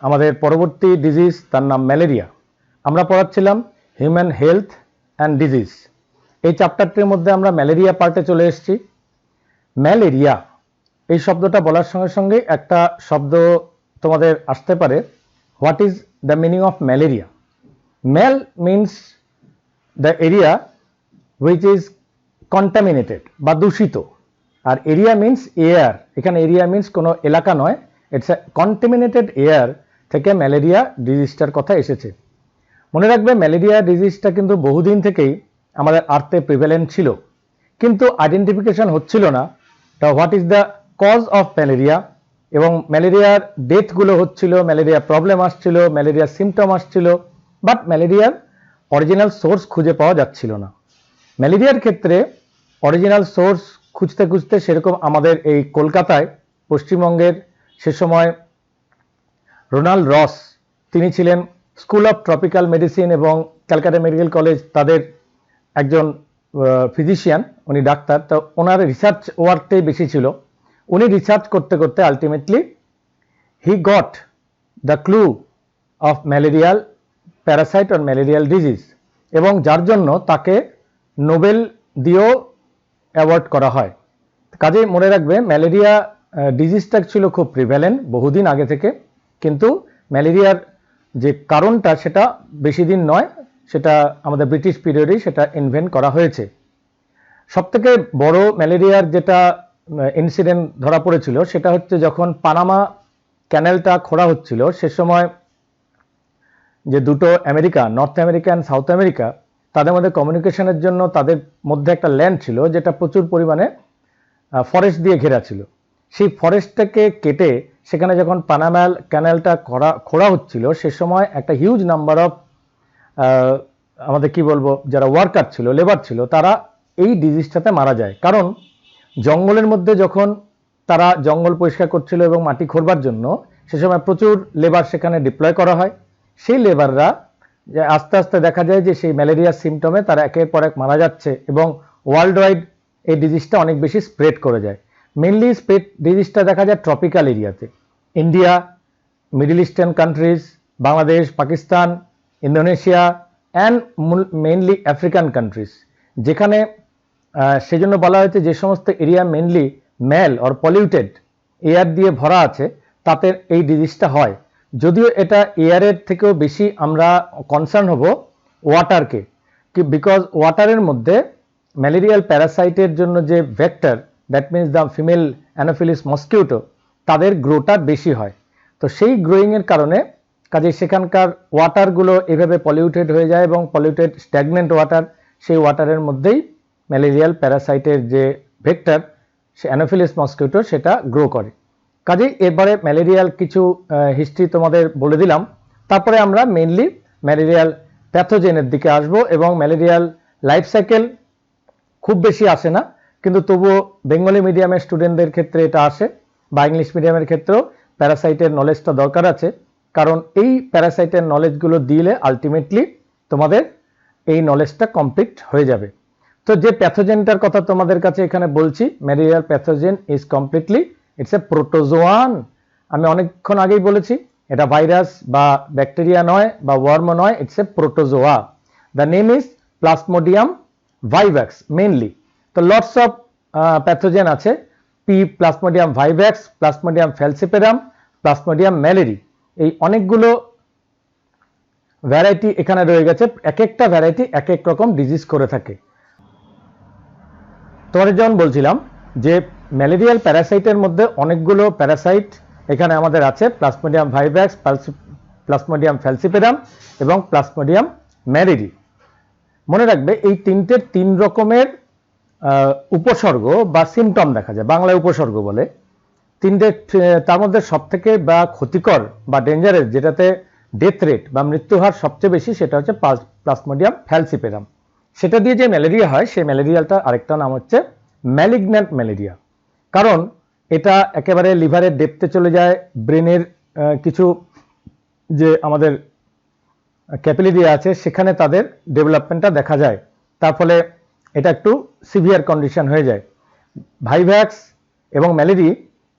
S1: আমাদের পরবর্তী ডিজিজ, তার নাম ম্যালেরিয়া। আমরা পড়াচ্ছিলাম হিউম্যান হেলথ অ্যান্ড ডিজিজ। এই চ্যাপ্টারটির মধ্যে আমরা ম্যালেরিয়া পার্টে চলে এসেছি। ম্যালেরিয়া এই শব্দটা বলার সঙ্গে সঙ্গে একটা শব্দ তোমাদের আসতে পারে, what is the meaning of malaria? Mal means the area which is contaminated বা দূষিত, আর এরিয়া মিনস এয়ার। এখানে এরিয়া মিনস কোনো এলাকা নয়, ইটস এ কন্টামিনেটেড এয়ার থেকে ম্যালেরিয়া ডিজিজটার কথা এসেছে। মনে রাখবে ম্যালেরিয়া ডিজিজটা কিন্তু বহুদিন থেকেই আমাদের আর্থে প্রিভ্যালেন্ট ছিল, কিন্তু আইডেন্টিফিকেশন হচ্ছিল না what is the cause of malaria, এবং ম্যালেরিয়ার ডেথগুলো হচ্ছিল, ম্যালেরিয়া প্রবলেম আসছিল, ম্যালেরিয়ার সিমটম আসছিল, বাট ম্যালেরিয়ার অরিজিনাল সোর্স খুঁজে পাওয়া যাচ্ছিল না। ম্যালেরিয়ার ক্ষেত্রে অরিজিনাল সোর্স খুঁজতে খুঁজতে সেরকম আমাদের এই কলকাতায়, পশ্চিমবঙ্গের সে সময় রোনাল্ড রস, তিনি ছিলেন স্কুল অফ ট্রপিক্যাল মেডিসিন এবং ক্যালকাটা মেডিকেল কলেজ, তাদের একজন ফিজিশিয়ান, উনি ডাক্তার, তো ওনার রিসার্চ ওয়ার্কটাই বেশি ছিল। উনি রিসার্চ করতে করতে ultimately he got the clue of malarial Parasite or malarial disease, এবং যার জন্য তাকে নোবেল দিয়েও অ্যাওয়ার্ড করা হয়। কাজেই মনে রাখবে ম্যালেরিয়া ডিজিজটা ছিল খুব প্রিভ্যালেন্ট বহুদিন আগে থেকে, কিন্তু ম্যালেরিয়ার যে কারণটা সেটা বেশি দিন নয়, সেটা আমাদের ব্রিটিশ পিরিয়ডেই সেটা ইনভেন্ট করা হয়েছে। সবথেকে বড় ম্যালেরিয়ার যেটা ইনসিডেন্ট ধরা পড়েছিল সেটা হচ্ছে যখন পানামা ক্যানেলটা খোঁড়া হচ্ছিল, সে সময় যে দুটো America, north America and south America, তাদের মধ্যে কমিউনিকেশনের জন্য তাদের মধ্যে একটা ল্যান্ড ছিল যেটা প্রচুর পরিমাণে ফরেস্ট দিয়ে ঘেরা ছিল। সেই ফরেস্টটাকে কেটে সেখানে যখন পানামা ক্যানেলটা খোঁড়া হচ্ছিল, সে সময় একটা হিউজ নাম্বার অফ আমাদের কি বলবো যারা ওয়ার্কার ছিল, লেবার ছিল, তারা এই ডিজিজটাতে মারা যায়। কারণ জঙ্গলের মধ্যে যখন তারা জঙ্গল পরিষ্কার করছিল এবং মাটি খোঁড়বার জন্য, সে সময় প্রচুর লেবার সেখানে ডিপ্লয় করা হয়। সেই লেবাররা আস্তে আস্তে দেখা যায় যে সেই ম্যালেরিয়ার সিমটমে তারা একের পর এক মারা যাচ্ছে এবং ওয়ার্ল্ড ওয়াইড এই ডিজিজটা অনেক বেশি স্প্রেড করে যায়। মেনলি স্প্রেড ডিজিজটা দেখা যায় ট্রপিক্যাল এরিয়াতে, India, middle eastern countries, Bangladesh, Pakistan, Indonesia and mainly African countries, যেখানে সেজন্য বলা হয়েছে যে সমস্ত area mainly mal or polluted air দিয়ে ভরা আছে তাতে এই ডিজিজটা হয়। যদিও এটা এয়ারের থেকেও বেশি আমরা কনসার্ন হব ওয়াটারকে, বিকজ ওয়াটারের মধ্যে ম্যালেরিয়াল প্যারাসাইটের জন্য যে vector, that means the female anopheles mosquito, তাদের গ্রোটা বেশি হয়। তো সেই গ্রোয়িংয়ের কারণে কাজে সেখানকার ওয়াটারগুলো এভাবে পলিউটেড হয়ে যায় এবং পলিউটেড স্ট্যাগনেন্ট ওয়াটার, সেই ওয়াটারের মধ্যেই ম্যালেরিয়াল প্যারাসাইটের যে ভেক্টর, সে অ্যানোফিলিস মসকিউটো, সেটা গ্রো করে। কাজেই এবারে ম্যালেরিয়াল কিছু হিস্ট্রি তোমাদের বলে দিলাম, তারপরে আমরা মেইনলি ম্যালেরিয়াল প্যাথোজেনের দিকে আসব। এবং ম্যালেরিয়াল লাইফ সাইকেল খুব বেশি আসে না, কিন্তু তবুও বেঙ্গলি মিডিয়ামের স্টুডেন্টদের ক্ষেত্রে এটা আসে, বা ইংলিশ মিডিয়ামের ক্ষেত্রেও প্যারাসাইটের নলেজটা দরকার আছে, কারণ এই প্যারাসাইটের নলেজগুলো দিলে আলটিমেটলি তোমাদের এই নলেজটা কমপ্লিট হয়ে যাবে। তো যে প্যাথোজেনটার কথা তোমাদের কাছে এখানে বলছি, malarial pathogen is completely it's a protozoan, আমি অনেকক্ষণ আগেই বলেছি এটা ভাইরাস বা ব্যাকটেরিয়া নয় বা ওয়ার্ম নয়, it's A protozoa. The name is plasmodium vivax mainly. তো লটস অফ প্যাথোজেন আছে, P plasmodium vivax, plasmodium falciparum, plasmodium ম্যালেরি, এই অনেকগুলো ভ্যারাইটি এখানে রয়ে গেছে। এক একটা ভ্যারাইটি এক এক রকম ডিজিজ করে থাকে। তোমাদের যেমন বলছিলাম যে ম্যালেরিয়াল প্যারাসাইটের মধ্যে অনেকগুলো প্যারাসাইট এখানে আমাদের আছে, প্লাজমোডিয়াম ভাইভ্যাক্স, প্লাজমোডিয়াম ফ্যালসিপেরাম এবং প্লাজমোডিয়াম ম্যালেরি। মনে রাখবে এই তিনটের তিন রকমের উপসর্গ বা সিমটম দেখা যায়, বাংলায় উপসর্গ বলে। তিনটে, তার মধ্যে সবথেকে বা ক্ষতিকর বা ডেঞ্জারাস, যেটাতে ডেথ রেট বা মৃত্যু হার সবচেয়ে বেশি, সেটা হচ্ছে প্লাজমোডিয়াম ফ্যালসিপেরাম। সেটা দিয়ে যে ম্যালেরিয়া হয় সেই ম্যালেরিয়ালটা আরেকটা নাম হচ্ছে ম্যালিগন্যান্ট ম্যালেরিয়া। কারণ এটা একেবারে লিভারের ডেপথে চলে যায়, ব্রেনের কিছু যে আমাদের ক্যাপিলারি আছে সেখানে তাদের ডেভেলপমেন্টটা দেখা যায়, তার ফলে এটা একটু সিভিয়ার কন্ডিশন হয়ে যায়। ভাইভ্যাক্স এবং ম্যালেরি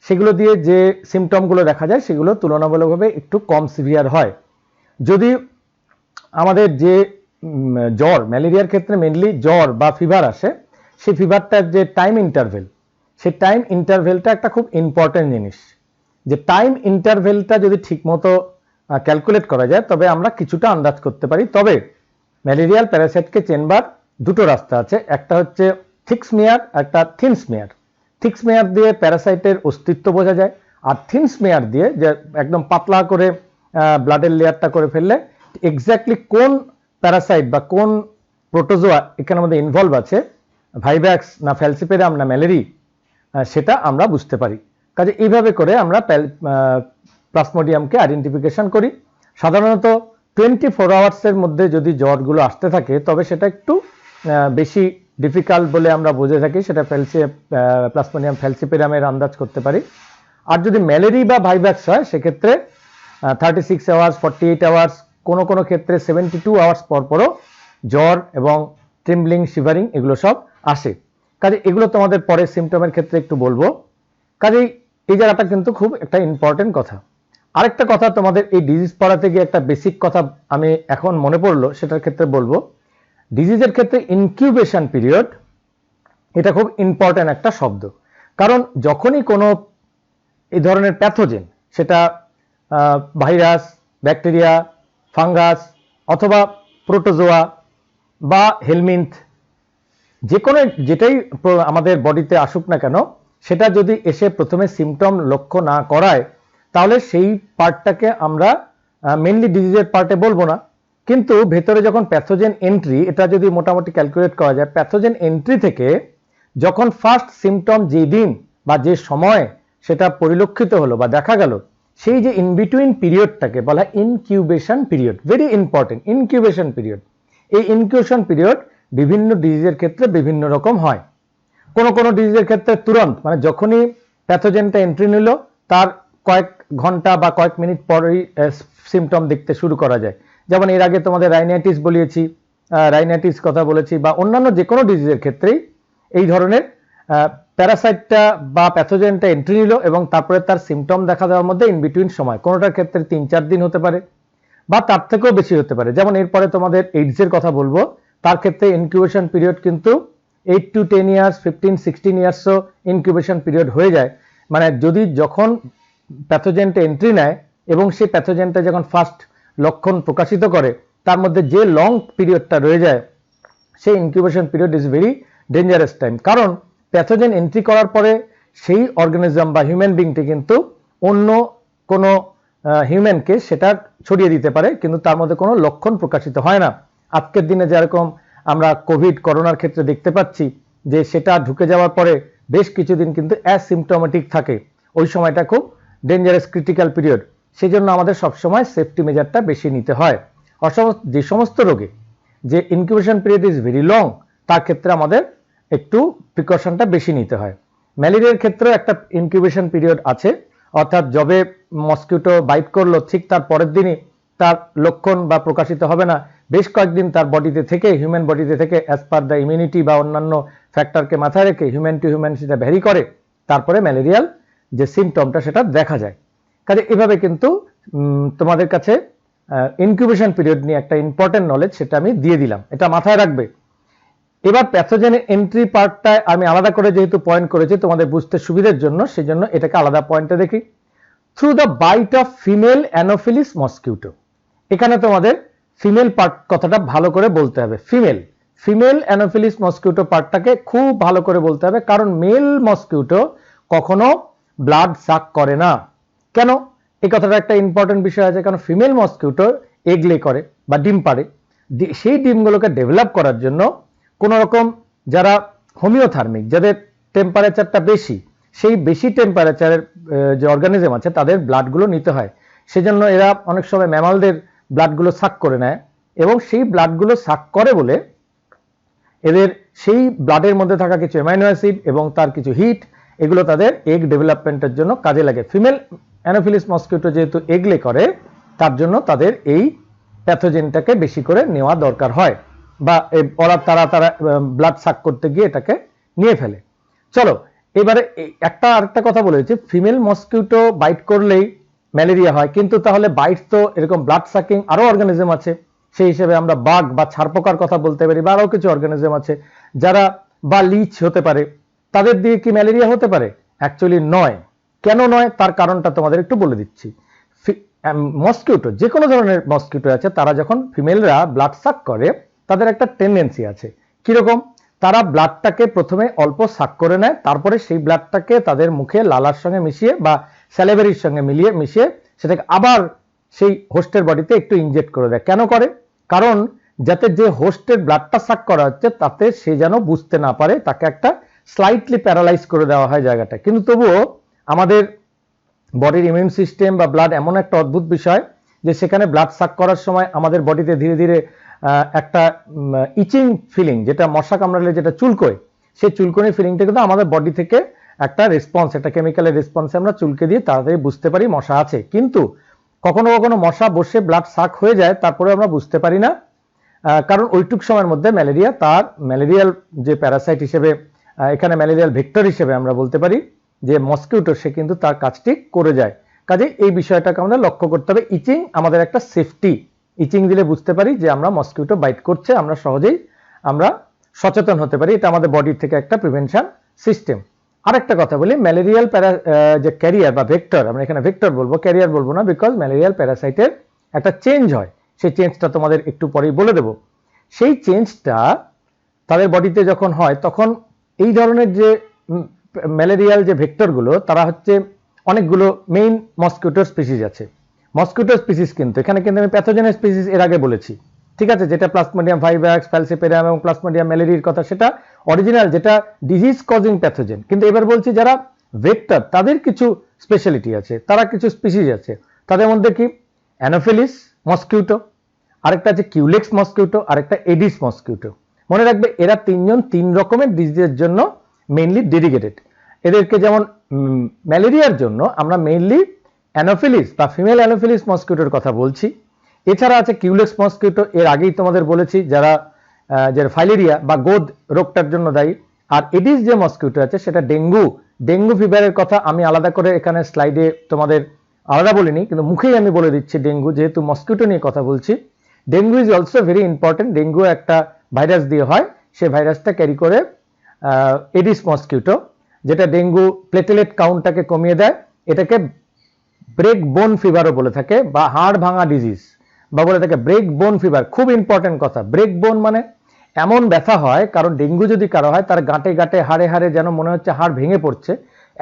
S1: সেগুলো দিয়ে যে সিমটমগুলো দেখা যায় সেগুলো তুলনামূলকভাবে একটু কম সিভিয়ার হয়। যদি আমাদের যে জ্বর, ম্যালেরিয়ার ক্ষেত্রে মেনলি জ্বর বা ফিভার আসে, সেই ফিভারটার যে টাইম ইন্টারভেল, সেই টাইম ইন্টারভেলটা একটা খুব ইম্পর্টেন্ট জিনিস। যে টাইম ইন্টারভেলটা যদি ঠিকমতো ক্যালকুলেট করা যায় তবে আমরা কিছুটা আন্দাজ করতে পারি। তবে ম্যালেরিয়াল প্যারাসাইটকে চেনবার দুটো রাস্তা আছে, একটা হচ্ছে থিক স্মিয়ার, একটা থিন স্মিয়ার। থিক স্মিয়ার দিয়ে প্যারাসাইটের অস্তিত্ব বোঝা যায়, আর থিন স্মিয়ার দিয়ে যে একদম পাতলা করে ব্লাডের লেয়ারটা করে ফেললে এক্স্যাক্টলি কোন প্যারাসাইট বা কোন প্রোটোজোয়া এখানের মধ্যে ইনভলভ আছে, ভাইভ্যাক্স না ফ্যালসিপেরাম না ম্যালেরি, সেটা আমরা বুঝতে পারি। কাজে এইভাবে করে আমরা প্লাজমোডিয়ামকে আইডেন্টিফিকেশন করি। সাধারণত 24 আওয়ার্সের মধ্যে যদি জ্বরগুলো আসতে থাকে তবে সেটা একটু বেশি ডিফিকাল্ট বলে আমরা বুঝে থাকি, সেটা প্লাজমোডিয়াম ফ্যালসিপেরামের আন্দাজ করতে পারি। আর যদি ম্যালেরি বা ভাইভ্যাক্স হয় সেক্ষেত্রে 36 আওয়ার্স, 48 আওয়ার্স, কোনো কোনো ক্ষেত্রে 72 আওয়ার্স পরও জ্বর এবং ট্রিমব্লিং, শিভারিং এগুলো সব আসে। কাজে এগুলো তোমাদের পরে সিমটমের ক্ষেত্রে একটু বলবো। কাজেই এই জায়গাটা কিন্তু খুব একটা ইম্পর্টেন্ট কথা। আরেকটা কথা তোমাদের এই ডিজিজ পড়াতে গিয়ে একটা বেসিক কথা আমি এখন মনে পড়লো, সেটার ক্ষেত্রে বলবো। ডিজিজের ক্ষেত্রে ইনকিউবেশন পিরিয়ড এটা খুব ইম্পর্টেন্ট একটা শব্দ। কারণ যখনই কোনো এই ধরনের প্যাথোজেন, সেটা ভাইরাস, ব্যাকটেরিয়া, ফাঙ্গাস অথবা প্রোটোজোয়া বা হেলমিন্থ, যে কোনো যেটাই আমাদের বডিতে আসুক না কেন, সেটা যদি এসে প্রথমে সিমটম লক্ষ্য না করায় তাহলে সেই পার্টটাকে আমরা মেনলি ডিজিজের পার্টে বলবো না। কিন্তু ভেতরে যখন প্যাথোজেন এন্ট্রি, এটা যদি মোটামুটি ক্যালকুলেট করা যায়, প্যাথোজেন এন্ট্রি থেকে যখন ফার্স্ট সিমটম যে দিন বা যে সময় সেটা পরিলক্ষিত হলো বা দেখা গেল, সেই যে ইনবিটুইন পিরিয়ডটাকে বলা incubation period. Very important, incubation period. এই ইনকিউবেশন পিরিয়ড বিভিন্ন ডিজিজের ক্ষেত্রে বিভিন্ন রকম হয়। কোন কোন ডিজিজের ক্ষেত্রে তুরন্ত, মানে যখনই প্যাথোজেনটা এন্ট্রি নিল তার কয়েক ঘন্টা বা কয়েক মিনিট পরেই সিমটম দেখতে শুরু করা যায়। যেমন এর আগে তোমাদের রাইনাইটিস বলিয়েছি, রাইনাইটিস কথা বলেছি, বা অন্যান্য যে কোনো ডিজিজের ক্ষেত্রেই এই ধরনের প্যারাসাইটটা বা প্যাথোজেনটা এন্ট্রি নিল এবং তারপরে তার সিমটম দেখা দেওয়ার মধ্যে ইনবিটুইন সময়, কোনোটার ক্ষেত্রে 3-4 দিন হতে পারে বা তার থেকেও বেশি হতে পারে। যেমন এরপরে তোমাদের এইডসের কথা বলবো, তার ক্ষেত্রে ইনকিউবেশন পিরিয়ড কিন্তু 8 to 10 ইয়ার্স, 15-16 ইয়ার্সও ইনকিউবেশন পিরিয়ড হয়ে যায়। মানে যদি যখন প্যাথোজেনটা এন্ট্রি নেয় এবং সেই প্যাথোজেনটা যখন ফার্স্ট লক্ষণ প্রকাশিত করে, তার মধ্যে যে লং পিরিয়ডটা রয়ে যায়, সেই incubation period is very dangerous time. কারণ প্যাথোজেন এন্ট্রি করার পরে সেই অর্গানিজম বা হিউম্যান বিংটি কিন্তু অন্য কোনো হিউম্যানকে সেটা ছড়িয়ে দিতে পারে, কিন্তু তার মধ্যে কোনো লক্ষণ প্রকাশিত হয় না। আজকের দিনে যেরকম আমরা কোভিড, করোনার ক্ষেত্রে দেখতে পাচ্ছি যে সেটা ঢুকে যাওয়ার পরে বেশ কিছুদিন কিন্তু অ্যাসিমটোমেটিক থাকে, ওই সময়টা খুব ডেঞ্জারাস ক্রিটিক্যাল পিরিয়ড। সেই জন্য আমাদের সবসময় সেফটি মেজারটা বেশি নিতে হয়। যে সমস্ত রোগে যে incubation period is very long, তার ক্ষেত্রে আমাদের একটু প্রিকশনটা বেশি নিতে হয়। ম্যালেরিয়ার ক্ষেত্রেও একটা ইনকিউবেশন পিরিয়ড আছে, অর্থাৎ যবে মসকিউটো বাইট করলো ঠিক তার পরের দিনই তার লক্ষণ বা প্রকাশিত হবে না, বেশ কয়েকদিন তার বডিতে থেকে, হিউম্যান বডিতে থেকে, অ্যাজ পার দ্য ইমিউনিটি বা অন্যান্য ফ্যাক্টরকে মাথায় রেখে হিউম্যান টু হিউম্যান সেটা ভ্যারি করে, তারপরে ম্যালেরিয়াল যে সিমটমটা সেটা দেখা যায়। কাজে এভাবে কিন্তু তোমাদের কাছে ইনকিউবেশন পিরিয়ড নিয়ে একটা ইম্পর্টেন্ট নলেজ সেটা আমি দিয়ে দিলাম, এটা মাথায় রাখবে। এবার প্যাথোজেনের এন্ট্রি পার্টটা আমি আলাদা করে যেহেতু পয়েন্ট করেছি তোমাদের বুঝতে সুবিধার জন্য, সেজন্য এটাকে আলাদা পয়েন্টে দেখি। Through the bite of female anopheles mosquito, এখানে তোমাদের ফিমেল পার্ট কথাটা ভালো করে বলতে হবে। ফিমেল অ্যানোফিলিস মসকিউটো পার্টটাকে খুব ভালো করে বলতে হবে, কারণ মেল মসকিউটো কখনো ব্লাড সাক করে না। কেন? এই কথাটা একটা ইম্পর্টেন্ট বিষয় আছে, কারণ ফিমেল মসকিউটো এগ লে করে বা ডিম পাড়ে, সেই ডিমগুলোকে ডেভেলপ করার জন্য কোন রকম যারা হোমিওথার্মিক, যাদের টেম্পারেচারটা বেশি, সেই বেশি টেম্পারেচারের যে অর্গানিজম আছে তাদের ব্লাডগুলো নিতে হয়। সেজন্য এরা অনেক সময় ম্যামালদের ব্লাডগুলো সাক করে নেয়, এবং সেই ব্লাডগুলো সাক করে বলে এদের সেই ব্লাডের মধ্যে থাকা কিছু অ্যামাইনো অ্যাসিড এবং তার কিছু হিট, এগুলো তাদের এগ ডেভেলপমেন্টের জন্য কাজে লাগে। ফিমেল অ্যানোফিলিস মসকিউটো যেহেতু এগলে করে, তার জন্য তাদের এই প্যাথোজেনটাকে বেশি করে নেওয়া দরকার হয়, বা ওরা তারা ব্লাড সাক করতে গিয়ে এটাকে নিয়ে ফেলে। চলো এবারে আরেকটা কথা বলেছি, ফিমেল মসকিউটো বাইট করলেই ম্যালেরিয়া হয়, কিন্তু তাহলে বাইট তো এরকম ব্লাড সাকিং আরো অর্গানিজম আছে, সেই হিসেবে আমরা বাঘ বা ছারপোকার কথা বলতে পারি, বা আরো কিছু অর্গানিজম আছে যারা, বা লিচ হতে পারে, তাদের দিয়ে কি ম্যালেরিয়া হতে পারে? অ্যাকচুয়ালি নয়। কেন নয় তার কারণটা তোমাদের একটু বলে দিচ্ছি। মসকিউটো, যে কোনো ধরনের মসকিউটো আছে, তারা যখন ফিমেলরা ব্লাড সাক করে তাদের একটা টেন্ডেন্সি আছে, কিরকম? তারা ব্লাডটাকে প্রথমে অল্প সাক করে নেয়, তারপরে সেই ব্লাডটাকে তাদের মুখে লালার সঙ্গে মিশিয়ে বা স্যালিভারির সঙ্গে মিশিয়ে সেটাকে আবার সেই হোস্টের বডিতে একটু ইনজেক্ট করে দেয়। কেন করে? কারণ যাতে যে হোস্টের ব্লাডটা সাক করা হচ্ছে তাতে সে যেন বুঝতে না পারে, তাকে একটা স্লাইটলি প্যারালাইজ করে দেওয়া হয় জায়গাটা। কিন্তু তবুও আমাদের বডির ইমিউন সিস্টেম বা ব্লাড এমন একটা অদ্ভুত বিষয় যে সেখানে ব্লাড সাক করার সময় আমাদের বডিতে ধীরে ধীরে একটা ইচিং ফিলিং, যেটা মশা কামড়ালে যেটা চুলকোয়, সেই চুলকোনি ফিলিংটা কিন্তু আমাদের বডি থেকে একটা রেসপন্স, একটা কেমিক্যালের রেসপন্সে আমরা চুলকে দিয়ে তাড়াতাড়ি বুঝতে পারি মশা আছে। কিন্তু কখনো কখনো মশা বসে ব্লাড সাক হয়ে যায়, তারপরে আমরা বুঝতে পারি না, কারণ ওইটুক সময়ের মধ্যে ম্যালেরিয়া তার ম্যালেরিয়াল যে প্যারাসাইট হিসেবে, এখানে ম্যালেরিয়াল ভেক্টর হিসেবে আমরা বলতে পারি যে মসকিউটো, সে কিন্তু তার কাজটি করে যায়। কাজে এই বিষয়টাকে আমাদের লক্ষ্য করতে হবে। ইচিং আমাদের একটা সেফটি, ইচিং দিলে বুঝতে পারি যে আমরা মসকিউটো বাইট করছে, আমরা সহজেই আমরা সচেতন হতে পারি, এটা আমাদের বডি থেকে একটা প্রিভেনশন সিস্টেম। আরেকটা কথা বলি, ম্যালেরিয়াল যে ক্যারিয়ার বা ভেক্টর, আমরা এখানে ভেক্টর বলবো, ক্যারিয়ার বলবো না, বিকজ ম্যালেরিয়াল প্যারাসাইটের একটা চেঞ্জ হয়, সেই চেঞ্জটা তোমাদের একটু পরেই বলে দেব। সেই চেঞ্জটা তাদের বডিতে যখন হয়, তখন এই ধরনের যে ম্যালেরিয়াল যে ভেক্টরগুলো, তারা হচ্ছে অনেকগুলো মেইন মসকিউটো স্পিসিস আছে। মসকিউটো স্পিসিস কিন্তু এখানে কিন্তু আমি প্যাথোজেনের স্পিসিস এর আগে বলেছি, ঠিক আছে, যেটা প্লাজমোডিয়াম ভাইভাক্স, ফ্যালসিপেরাম এবং প্লাজমোডিয়াম ম্যালেরিয়ার কথা, সেটা অরিজিনাল, যেটা ডিজিজ কজিং প্যাথোজেন। কিন্তু এবার বলছি যারা ভেক্টর, তাদের কিছু স্পেশালিটি আছে, তারা কিছু স্পিসিস আছে, তাদের মধ্যে কি অ্যানোফিলিস মসকিউটো, আরেকটা আছে কিউলেক্স মসকিউটো, আরেকটা এডিস মসকিউটো। মনে রাখবে এরা তিনজন তিন রকমের ডিজিজের জন্য মেইনলি ডেডিকেটেড। এদেরকে যেমন ম্যালেরিয়ার জন্য আমরা মেইনলি অ্যানোফিলিস বা ফিমেল অ্যানোফিলিস মসকিউটোর কথা বলছি। এছাড়া আছে কিউলেক্স মসকিউটো, এর আগেই তোমাদের বলেছি, যারা ফাইলেরিয়া বা গোদ রোগটার জন্য দায়ী। আর এডিস যে মসকিউটো আছে সেটা ডেঙ্গু ফিভারের কথা আমি আলাদা করে এখানে স্লাইডে তোমাদের আলাদা বলিনি, কিন্তু মুখেই আমি বলে দিচ্ছি ডেঙ্গু, যেহেতু মসকিউটো নিয়ে কথা বলছি। Dengue is also very important. Dengue একটা ভাইরাস দিয়ে হয়, সেই ভাইরাসটা ক্যারি করে এডিস মসকিউটো, যেটা ডেঙ্গু প্লেটেলেট কাউন্টটাকে কমিয়ে দেয়। এটাকে ব্রেক বোন ফিভারও বলে থাকে, বা হাড় ভাঙা ডিজিজ, বা বলে থাকে ব্রেক বোন ফিভার। খুব ইম্পর্টেন্ট কথা, ব্রেক বোন মানে এমন ব্যথা হয়, কারণ ডেঙ্গু যদি কারো হয় তার গাঁটে গাঁটে হাড়ে হাড়ে যেন মনে হচ্ছে হাড় ভেঙে পড়ছে,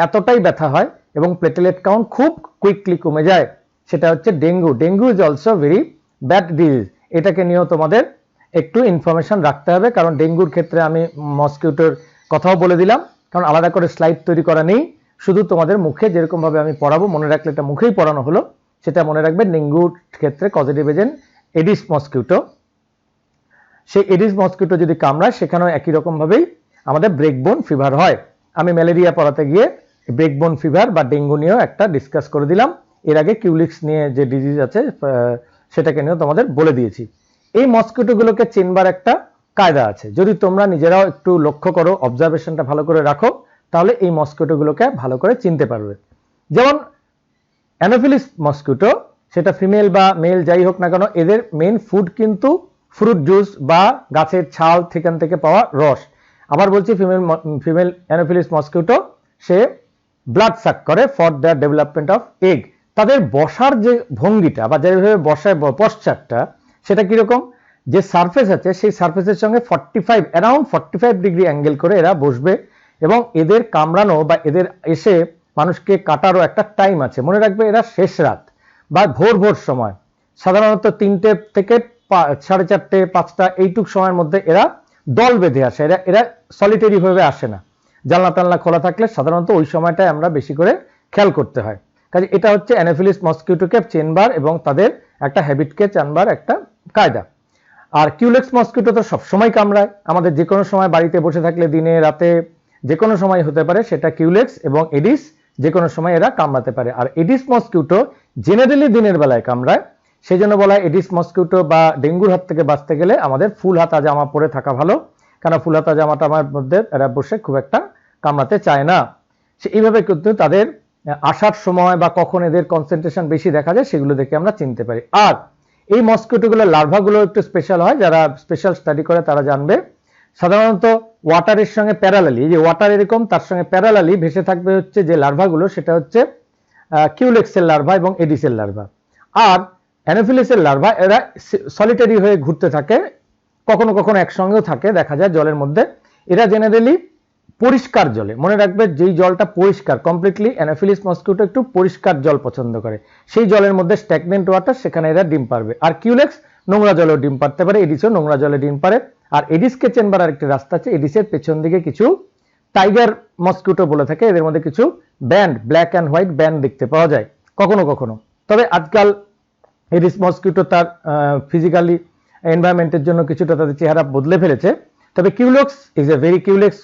S1: এতটাই ব্যথা হয়, এবং প্লেটেলেট কাউন্ট খুব কুইকলি কমে যায়। সেটা হচ্ছে dengue. Dengue is also very bad disease. এটাকে নিয়েও তোমাদের একটু ইনফরমেশন রাখতে হবে, কারণ ডেঙ্গুর ক্ষেত্রে আমি মসকিউটোর কথাও বলে দিলাম, কারণ আলাদা করে স্লাইড তৈরি করা নেই, শুধু তোমাদের মুখে যেরকম ভাবে আমি পড়াবো মনে রাখলে এটা মুখেই পড়ানো হলো, সেটা মনে রাখবে। ডেঙ্গুর ক্ষেত্রে কজেটিভ এজেন্ট এডিস মসকিউটো, সেই এডিস মসকিউটো যদি কামড়ায় সেখানেও একই রকম ভাবেই আমাদের ব্রেকবোন ফিভার হয়। আমি ম্যালেরিয়া পড়াতে গিয়ে ব্রেকবোন ফিভার বা ডেঙ্গু নিয়েও একটা ডিসকাস করে দিলাম। এর আগে কিউলিক্স নিয়ে যে ডিজিজ আছে সেটাকে নিয়েও তোমাদের বলে দিয়েছি। এই মসকিউটোগুলোকে চিনবার একটা কায়দা আছে, যদি তোমরা নিজেরাও একটু লক্ষ্য করো, অবজারভেশনটা ভালো করে রাখো, তাহলে এই মসকিউটোগুলোকে ভালো করে চিনতে পারবে। যেমন অ্যানোফিলিস মস্কিটো সেটা ফিমেল বা মেল যাই হোক না কেন, এদের মেইন ফুড কিন্তু ফ্রুট জুস বা গাছের ছাল থেকে পাওয়া রস। আবার বলছি, ফিমেল অ্যানোফিলিস মস্কিটো সে ব্লাড সাক করে for the development of egg. তাদের বসার যে ভঙ্গিটা বা যেভাবে বসায় পশ্চারটা, সেটা কিরকম, যে সারফেস আছে সেই সারফেসের সঙ্গে অ্যারাউন্ড 45 ডিগ্রি অ্যাঙ্গেল করে এরা বসবে, এবং এদের কামড়ানো বা এদের এসে মানুষকে কাটারও একটা টাইম আছে। মনে রাখবে, এরা শেষ রাত বা ভোর সময়, সাধারণত 3টে থেকে 4:30, 5টা এইটুক সময়ের মধ্যে এরা দল বেঁধে আসে। এরা সলিটারি ভাবে আসে না। জানলা টানলা খোলা থাকলে সাধারণত ওই সময়টায় আমরা বেশি করে খেয়াল করতে হয়। কাজে এটা হচ্ছে অ্যানোফিলিস মস্কিটোকে চেনবার এবং তাদের একটা হ্যাবিটকে জানবার একটা কায়দা। আর কিউলেক্স মস্কিটো তো সবসময় কামড়ায়, আমাদের যে কোনো সময় বাড়িতে বসে থাকলে, দিনে রাতে যে কোনো সময় হতে পারে, সেটা কিউলেক্স এবং এডিস যে কোনো সময় এরা কামড়াতে পারে। আর এডিস মস্কিটো জেনারেলি দিনের বেলায় কামড়ায়, সেই জন্য বলা হয় এডিস মস্কিটো বা ডেঙ্গুর হাত থেকে বাঁচতে গেলে আমাদের ফুল হাতা জামা পরে থাকা ভালো, কারণ ফুল হাতা জামাটা আমার মধ্যে এরা বসে খুব একটা কামড়াতে চায় না। এইভাবে কিন্তু তাদের আসার সময় বা কখন এদের কনসেন্ট্রেশন বেশি দেখা যায় সেগুলো দেখে আমরা চিনতে পারি। আর এই মস্কিটোগুলোর লার্ভাগুলো একটু স্পেশাল হয়, যারা স্পেশাল স্টাডি করে তারা জানবে। সাধারণত ওয়াটারের সঙ্গে প্যারালালি, যে ওয়াটার এরকম তার সঙ্গে প্যারালালি ভেসে থাকবে হচ্ছে যে লার্ভাগুলো, সেটা হচ্ছে কিউলেক্সের লার্ভা এবং এডিসের লার্ভা। আর অ্যানোফিলিসের লার্ভা এরা সলিটারি হয়ে ঘুরতে থাকে, কখনো কখনো একসঙ্গেও থাকে দেখা যায় জলের মধ্যে। এরা জেনারেলি পরিষ্কার জলে, মনে রাখবে যেই জলটা পরিষ্কার কমপ্লিটলি, অ্যানোফিলিস মস্কিটো একটু পরিষ্কার জল পছন্দ করে, সেই জলের মধ্যে স্ট্যাগনেন্ট ওয়াটার, সেখানে এরা ডিম পারবে। আর কিউলেক্স নোংরা জলেও ডিম পারতে পারে, এডিসও নোংরা জলে ডিম পারে। আর এডিসকে চেনবার আরেকটি রাস্তা আছে, এডিসের পেছন দিকে কিছু টাইগার মস্কিটো বলে থাকে, এদের মধ্যে কিছু band, black and white band দেখতে পাওয়া যায় কখনো কখনো। তবে আজকাল এডিস মস্কিটো তার ফিজিক্যালি এনভায়রনমেন্টের জন্য কিছুটা তাদের চেহারা বদলে ফেলেছে। তবে Culex is a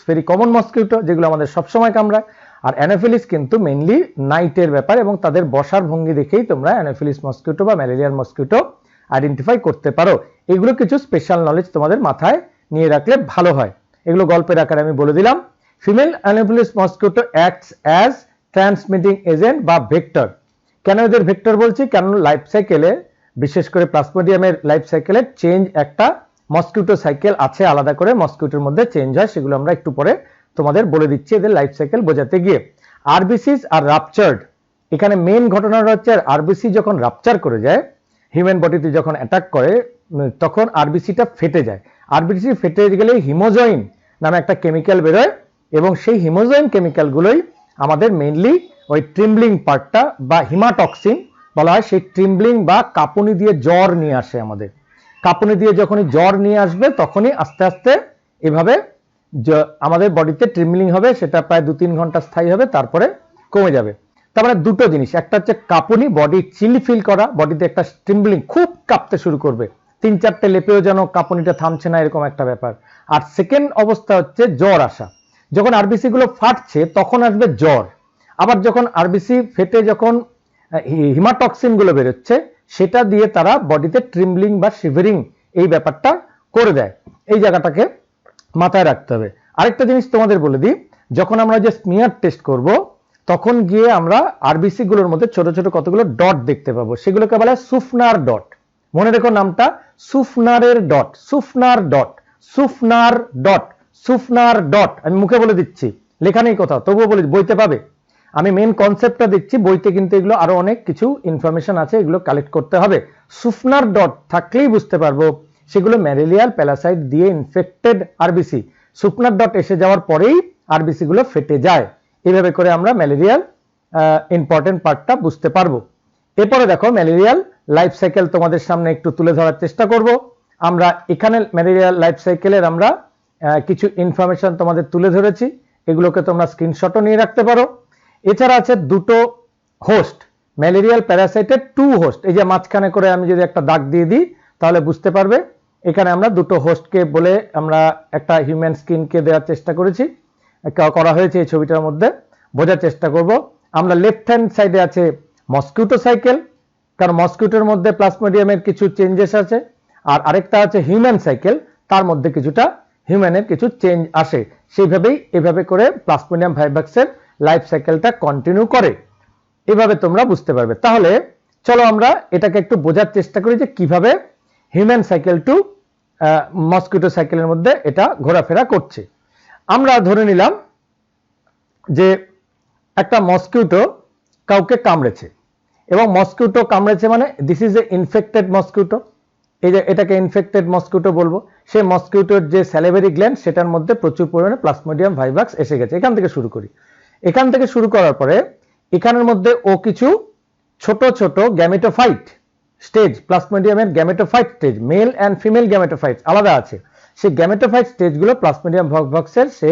S1: very common mosquito, যেগুলো আমাদের সবসময় কামড়ায়। আর অ্যানোফিলিস কিন্তু মেইনলি নাইটের ব্যাপার, এবং তাদের বসার ভঙ্গি দেখেই তোমরা অ্যানোফিলিস মস্কিটো বা ম্যালেরিয়ার মস্কিটো আইডেন্টিফাই করতে পারো। এগুলো কিছু স্পেশাল নলেজ তোমাদের মাথায় নিয়ে রাখলে ভালো হয়। এগুলো গল্পের আকারে আমি বলে দিলাম। Female Anopheles mosquito acts as transmitting agent বা ভেক্টর। কেন এদের ভেক্টর বলছি, কারণ লাইফ সাইকেলে, বিশেষ করে প্লাজমোডিয়ামের লাইফ সাইকেলে চেঞ্জ একটা মস্কিটো সাইকেল আছে আলাদা করে, মস্কিটোর মধ্যে চেঞ্জ হয়, সেগুলো আমরা একটু পরে তোমাদের বলে দিচ্ছি এদের লাইফ সাইকেল বোঝাতে গিয়ে। আরবিসিস আর রাপচার্ড, এখানে মেইন ঘটনাটা হচ্ছে আরবিসি যখন রাপচার করে যায়, হিউম্যান বডিতে যখন অ্যাটাক করে, তখন আরবিসিটা ফেটে যায়। আরবিসি ফেটে গেলে হিমোজয়েন নামে একটা কেমিক্যাল বেরোয়, এবং সেই হিমোজয়েন কেমিক্যালগুলোই আমাদের মেইনলি ওই ট্রিমব্লিং পার্টটা বা হিমাটক্সিন বলা হয়, সেই ট্রিমব্লিং বা কাঁপুনি দিয়ে জ্বর নিয়ে আসে আমাদের। কাঁপুনি দিয়ে যখনই জ্বর নিয়ে আসবে, তখনই আস্তে আস্তে এভাবে আমাদের বডিতে ট্রিমব্লিং হবে, সেটা প্রায় 2-3 ঘন্টা স্থায়ী হবে, তারপরে কমে যাবে। তার মানে দুটো জিনিস, একটা হচ্ছে কাঁপুনি, বডি চিল ফিল করা, বডিতে একটা ট্রিমব্লিং, খুব কাঁপতে শুরু করবে, 3-4টে লেপেও যেন কাঁপুনিটা থামছে না, এরকম একটা ব্যাপার। আর সেকেন্ড অবস্থা হচ্ছে জ্বর আসা। যখন আরবিসি গুলো ফাটছে তখন আসবে জ্বর। আবার যখন আরবিসি ফেটে যখন হিমাটক্সিন গুলো বেরোচ্ছে, সেটা দিয়ে তারা বডিতে ট্রিমব্লিং বা শিভারিং এই ব্যাপারটা করে দেয়। এই জায়গাটাকে মাথায় রাখতে হবে। আরেকটা জিনিস তোমাদের বলে দিই, যখন আমরা যে স্মিয়ার টেস্ট করব, তখন গিয়ে আমরা আরবিসি গুলোর মধ্যে ছোট ছোট কতগুলো ডট দেখতে পাবো, সেগুলোকে বলা হয় সুফনার ডট। মনে রেখো নামটা, সুফনারের ডট, সুফনার ডট, সুফনার ডট, সুফনার ডট। আমি মুখে বলে দিচ্ছি, লেখা নেই কোথাও, তবুও বলি, বইতে পাবে। আমি মেন কনসেপ্টটা দিচ্ছি, বইতে কিন্তু এগুলো আরো অনেক কিছু ইনফরমেশন আছে, এগুলো কালেক্ট করতে হবে। সুফনার ডট থাকলেই বুঝতে পারবো সেগুলো ম্যালেরিয়াল প্যারাসাইট দিয়ে ইনফেক্টেড আরবিসি। সুফনার ডট এসে যাওয়ার পরেই আরবিসি গুলো ফেটে যায়। এইভাবে করে আমরা ম্যালেরিয়াল ইম্পর্টেন্ট পার্টটা বুঝতে পারবো। এরপরে দেখো, ম্যালেরিয়াল লাইফ সাইকেল তোমাদের সামনে একটু তুলে ধরার চেষ্টা করব। আমরা এখানে ম্যালেরিয়াল লাইফ সাইকেলের আমরা কিছু ইনফরমেশন তোমাদের তুলে ধরেছি, এগুলোকে তোমরা স্ক্রিনশটও নিয়ে রাখতে পারো। এছাড়া আছে দুটো হোস্ট, ম্যালেরিয়াল প্যারাসাইটের 2 হোস্ট। এই যে মাঝখানে করে আমি যদি একটা দাগ দিয়ে দিই তাহলে বুঝতে পারবে, এখানে আমরা দুটো হোস্টকে বলে আমরা একটা হিউম্যান স্কিনকে দেওয়ার চেষ্টা করেছি, করা হয়েছে এই ছবিটার মধ্যে, বোঝার চেষ্টা করব। আমরা লেফট হ্যান্ড সাইডে আছে মস্কিটো সাইকেল, কারণ মস্কিটোর মধ্যে প্লাজমোডিয়ামের কিছু চেঞ্জেস আছে। আর আরেকটা আছে হিউম্যান সাইকেল, তার মধ্যে কিছুটা হিউম্যানের কিছু চেঞ্জ আসে। সেইভাবেই এভাবে করে প্লাজমোডিয়াম ভাইভাক্সের লাইফ সাইকেলটা কন্টিনিউ করে। এভাবে তোমরা বুঝতে পারবে। তাহলে চলো আমরা এটাকে একটু বোঝার চেষ্টা করি যে কিভাবে হিউম্যান সাইকেল টু মসকিউটো সাইকেলের মধ্যে এটা ঘোরাফেরা করছে। আমরা ধরে নিলাম যে একটা মসকিউটো কাউকে কামড়েছে, এবং মসকিউটো কামড়েছে মানে this is a infected mosquito, এই যে এটাকে ইনফেক্টেড মসকিউটো বলবো। সেই মসকিউটোর যে স্যালিভারি গ্ল্যান্ড সেটার মধ্যে প্রচুর পরিমাণে প্লাজমোডিয়াম ভাইভাক্স এসে গেছে। এখান থেকে শুরু করি। এখান থেকে শুরু করার পরে এখানের মধ্যে ও কিছু ছোট ছোট গ্যামেটোফাইট স্টেজ, প্লাজমোডিয়ামের gametophyte stage, male and female gametophyte আলাদা আছে। সেই গ্যামেটোফাইট স্টেজগুলো প্লাজমোডিয়াম ভাইভাক্সের সে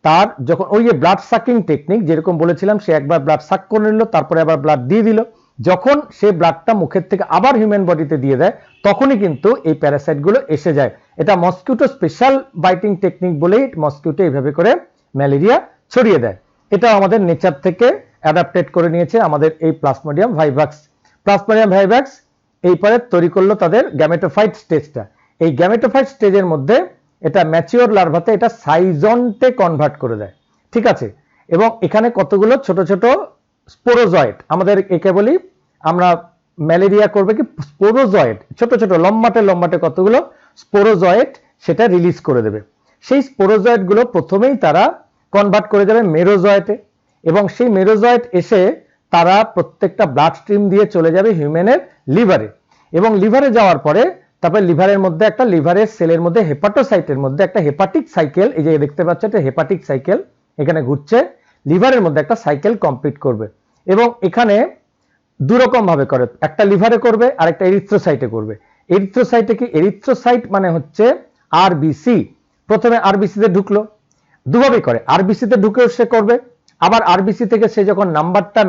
S1: তার যখন ওই যে ব্লাড সাকিং টেকনিক যেরকম বলেছিলাম, সে একবার ব্লাড সাক করে নিল, তারপরে আবার ব্লাড দিয়ে দিল। যখন সে ব্লাডটা মুখের থেকে আবার হিউম্যান বডিতে দিয়ে দেয় তখনই কিন্তু এই প্যারাসাইটগুলো এসে যায়। এটা মসকিউটো স্পেশাল বাইটিং টেকনিক বলেই মসকিউটো এইভাবে করে ম্যালেরিয়া ছড়িয়ে দেয়। এটা আমাদের নেচার থেকে অ্যাডাপ্টেড করে নিয়েছে আমাদের এই প্লাজমোডিয়াম ভাইভাক্স। প্লাজমোডিয়াম ভাইভাক্স এই পরে তৈরি করলো তাদের গ্যামেটোফাইট স্টেজটা। এই গ্যামেটোফাইট স্টেজের মধ্যে এটা ম্যাচিওর লার্ভাতে এটা সাইজন্টে কনভার্ট করে দেয়, ঠিক আছে। এবং এখানে কতগুলো ছোট ছোট স্পোরোজয়েড, আমাদের একে বলি আমরা ম্যালেরিয়া করবে কি স্পোরোজয়েড, ছোট ছোট লম্বাটে লম্বাটে কতগুলো স্পোরোজয়েড সেটা রিলিজ করে দেবে। সেই স্পোরোজয়েড গুলো প্রথমেই তারা কনভার্ট করে যাবে মেরোজয়েটে, এবং সেই মেরোজয়েট এসে তারা প্রত্যেকটা ব্লাড স্ট্রিম দিয়ে চলে যাবে হিউম্যানের লিভারে, এবং লিভারে যাওয়ার পরে তারপরে লিভারের মধ্যে একটা লিভারের সেলের মধ্যে হেপাটোসাইটের মধ্যে একটা হেপাটিক সাইকেল, এই যে দেখতে পাচ্ছ এটা হেপাটিক সাইকেল এখানে ঘুরছে, লিভারের মধ্যে একটা সাইকেল কমপ্লিট করবে। এবং এখানে দুরকম ভাবে করে, একটা লিভারে করবে আর একটা এরিথ্রোসাইটে করবে। এরিথ্রোসাইটে কি, এরিথ্রোসাইট মানে হচ্ছে আরবিসি। প্রথমে আরবিসি তে ঢুকলো, দুভাবে করে, আরবিসি তে ঢুকেও সে করবে, আবার আরবিসি থেকে সে যখন নাম্বারটা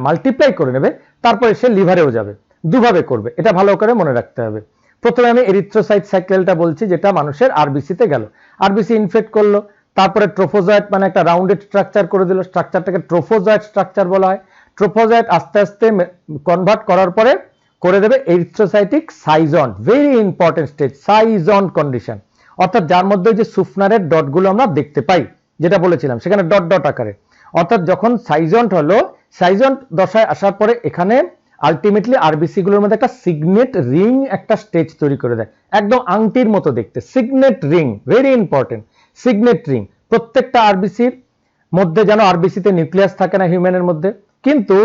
S1: মাল্টিপ্লাই করে নেবে তারপরে সে লিভারেও যাবে, দুভাবে করবে, এটা ভালো করে মনে রাখতে হবে। প্রথমে আমি এরিথ্রোসাইট সাইকেলটা বলছি যেটা মানুষের আরবিসি তে গেল, আরবিসি ইনফেক্ট করলো, তারপরে ট্রোফোজয়েড মানে একটা রাউন্ডেড স্ট্রাকচার করে দিল, স্ট্রাকচারটাকে ট্রোফোজয়েড স্ট্রাকচার বলা হয়। ট্রোফোজয়েড আস্তে আস্তে কনভার্ট করার পরে করে দেবে erythrocytic schizont, very important stage, schizont condition, অর্থাৎ যার মধ্যে যে সুফনারের ডটগুলো আমরা দেখতে পাই যেটা বলেছিলাম সেখানে ডট ডট আকারে, অর্থাৎ যখন সাইজন্ট হলো, সাইজন্ট দশায় আসার পরে এখানে আলটিমেটলি আরবিসি গুলোর মধ্যে একটা সিগনেট রিং একটা স্টেজ তৈরি করে দেয়, একদম আংটির মতো দেখতে, signet ring, very important signet ring. প্রত্যেকটা আরবিসির মধ্যে যেন আরবিসিতে নিউক্লিয়াস থাকে না হিউম্যানের মধ্যে, কিন্তু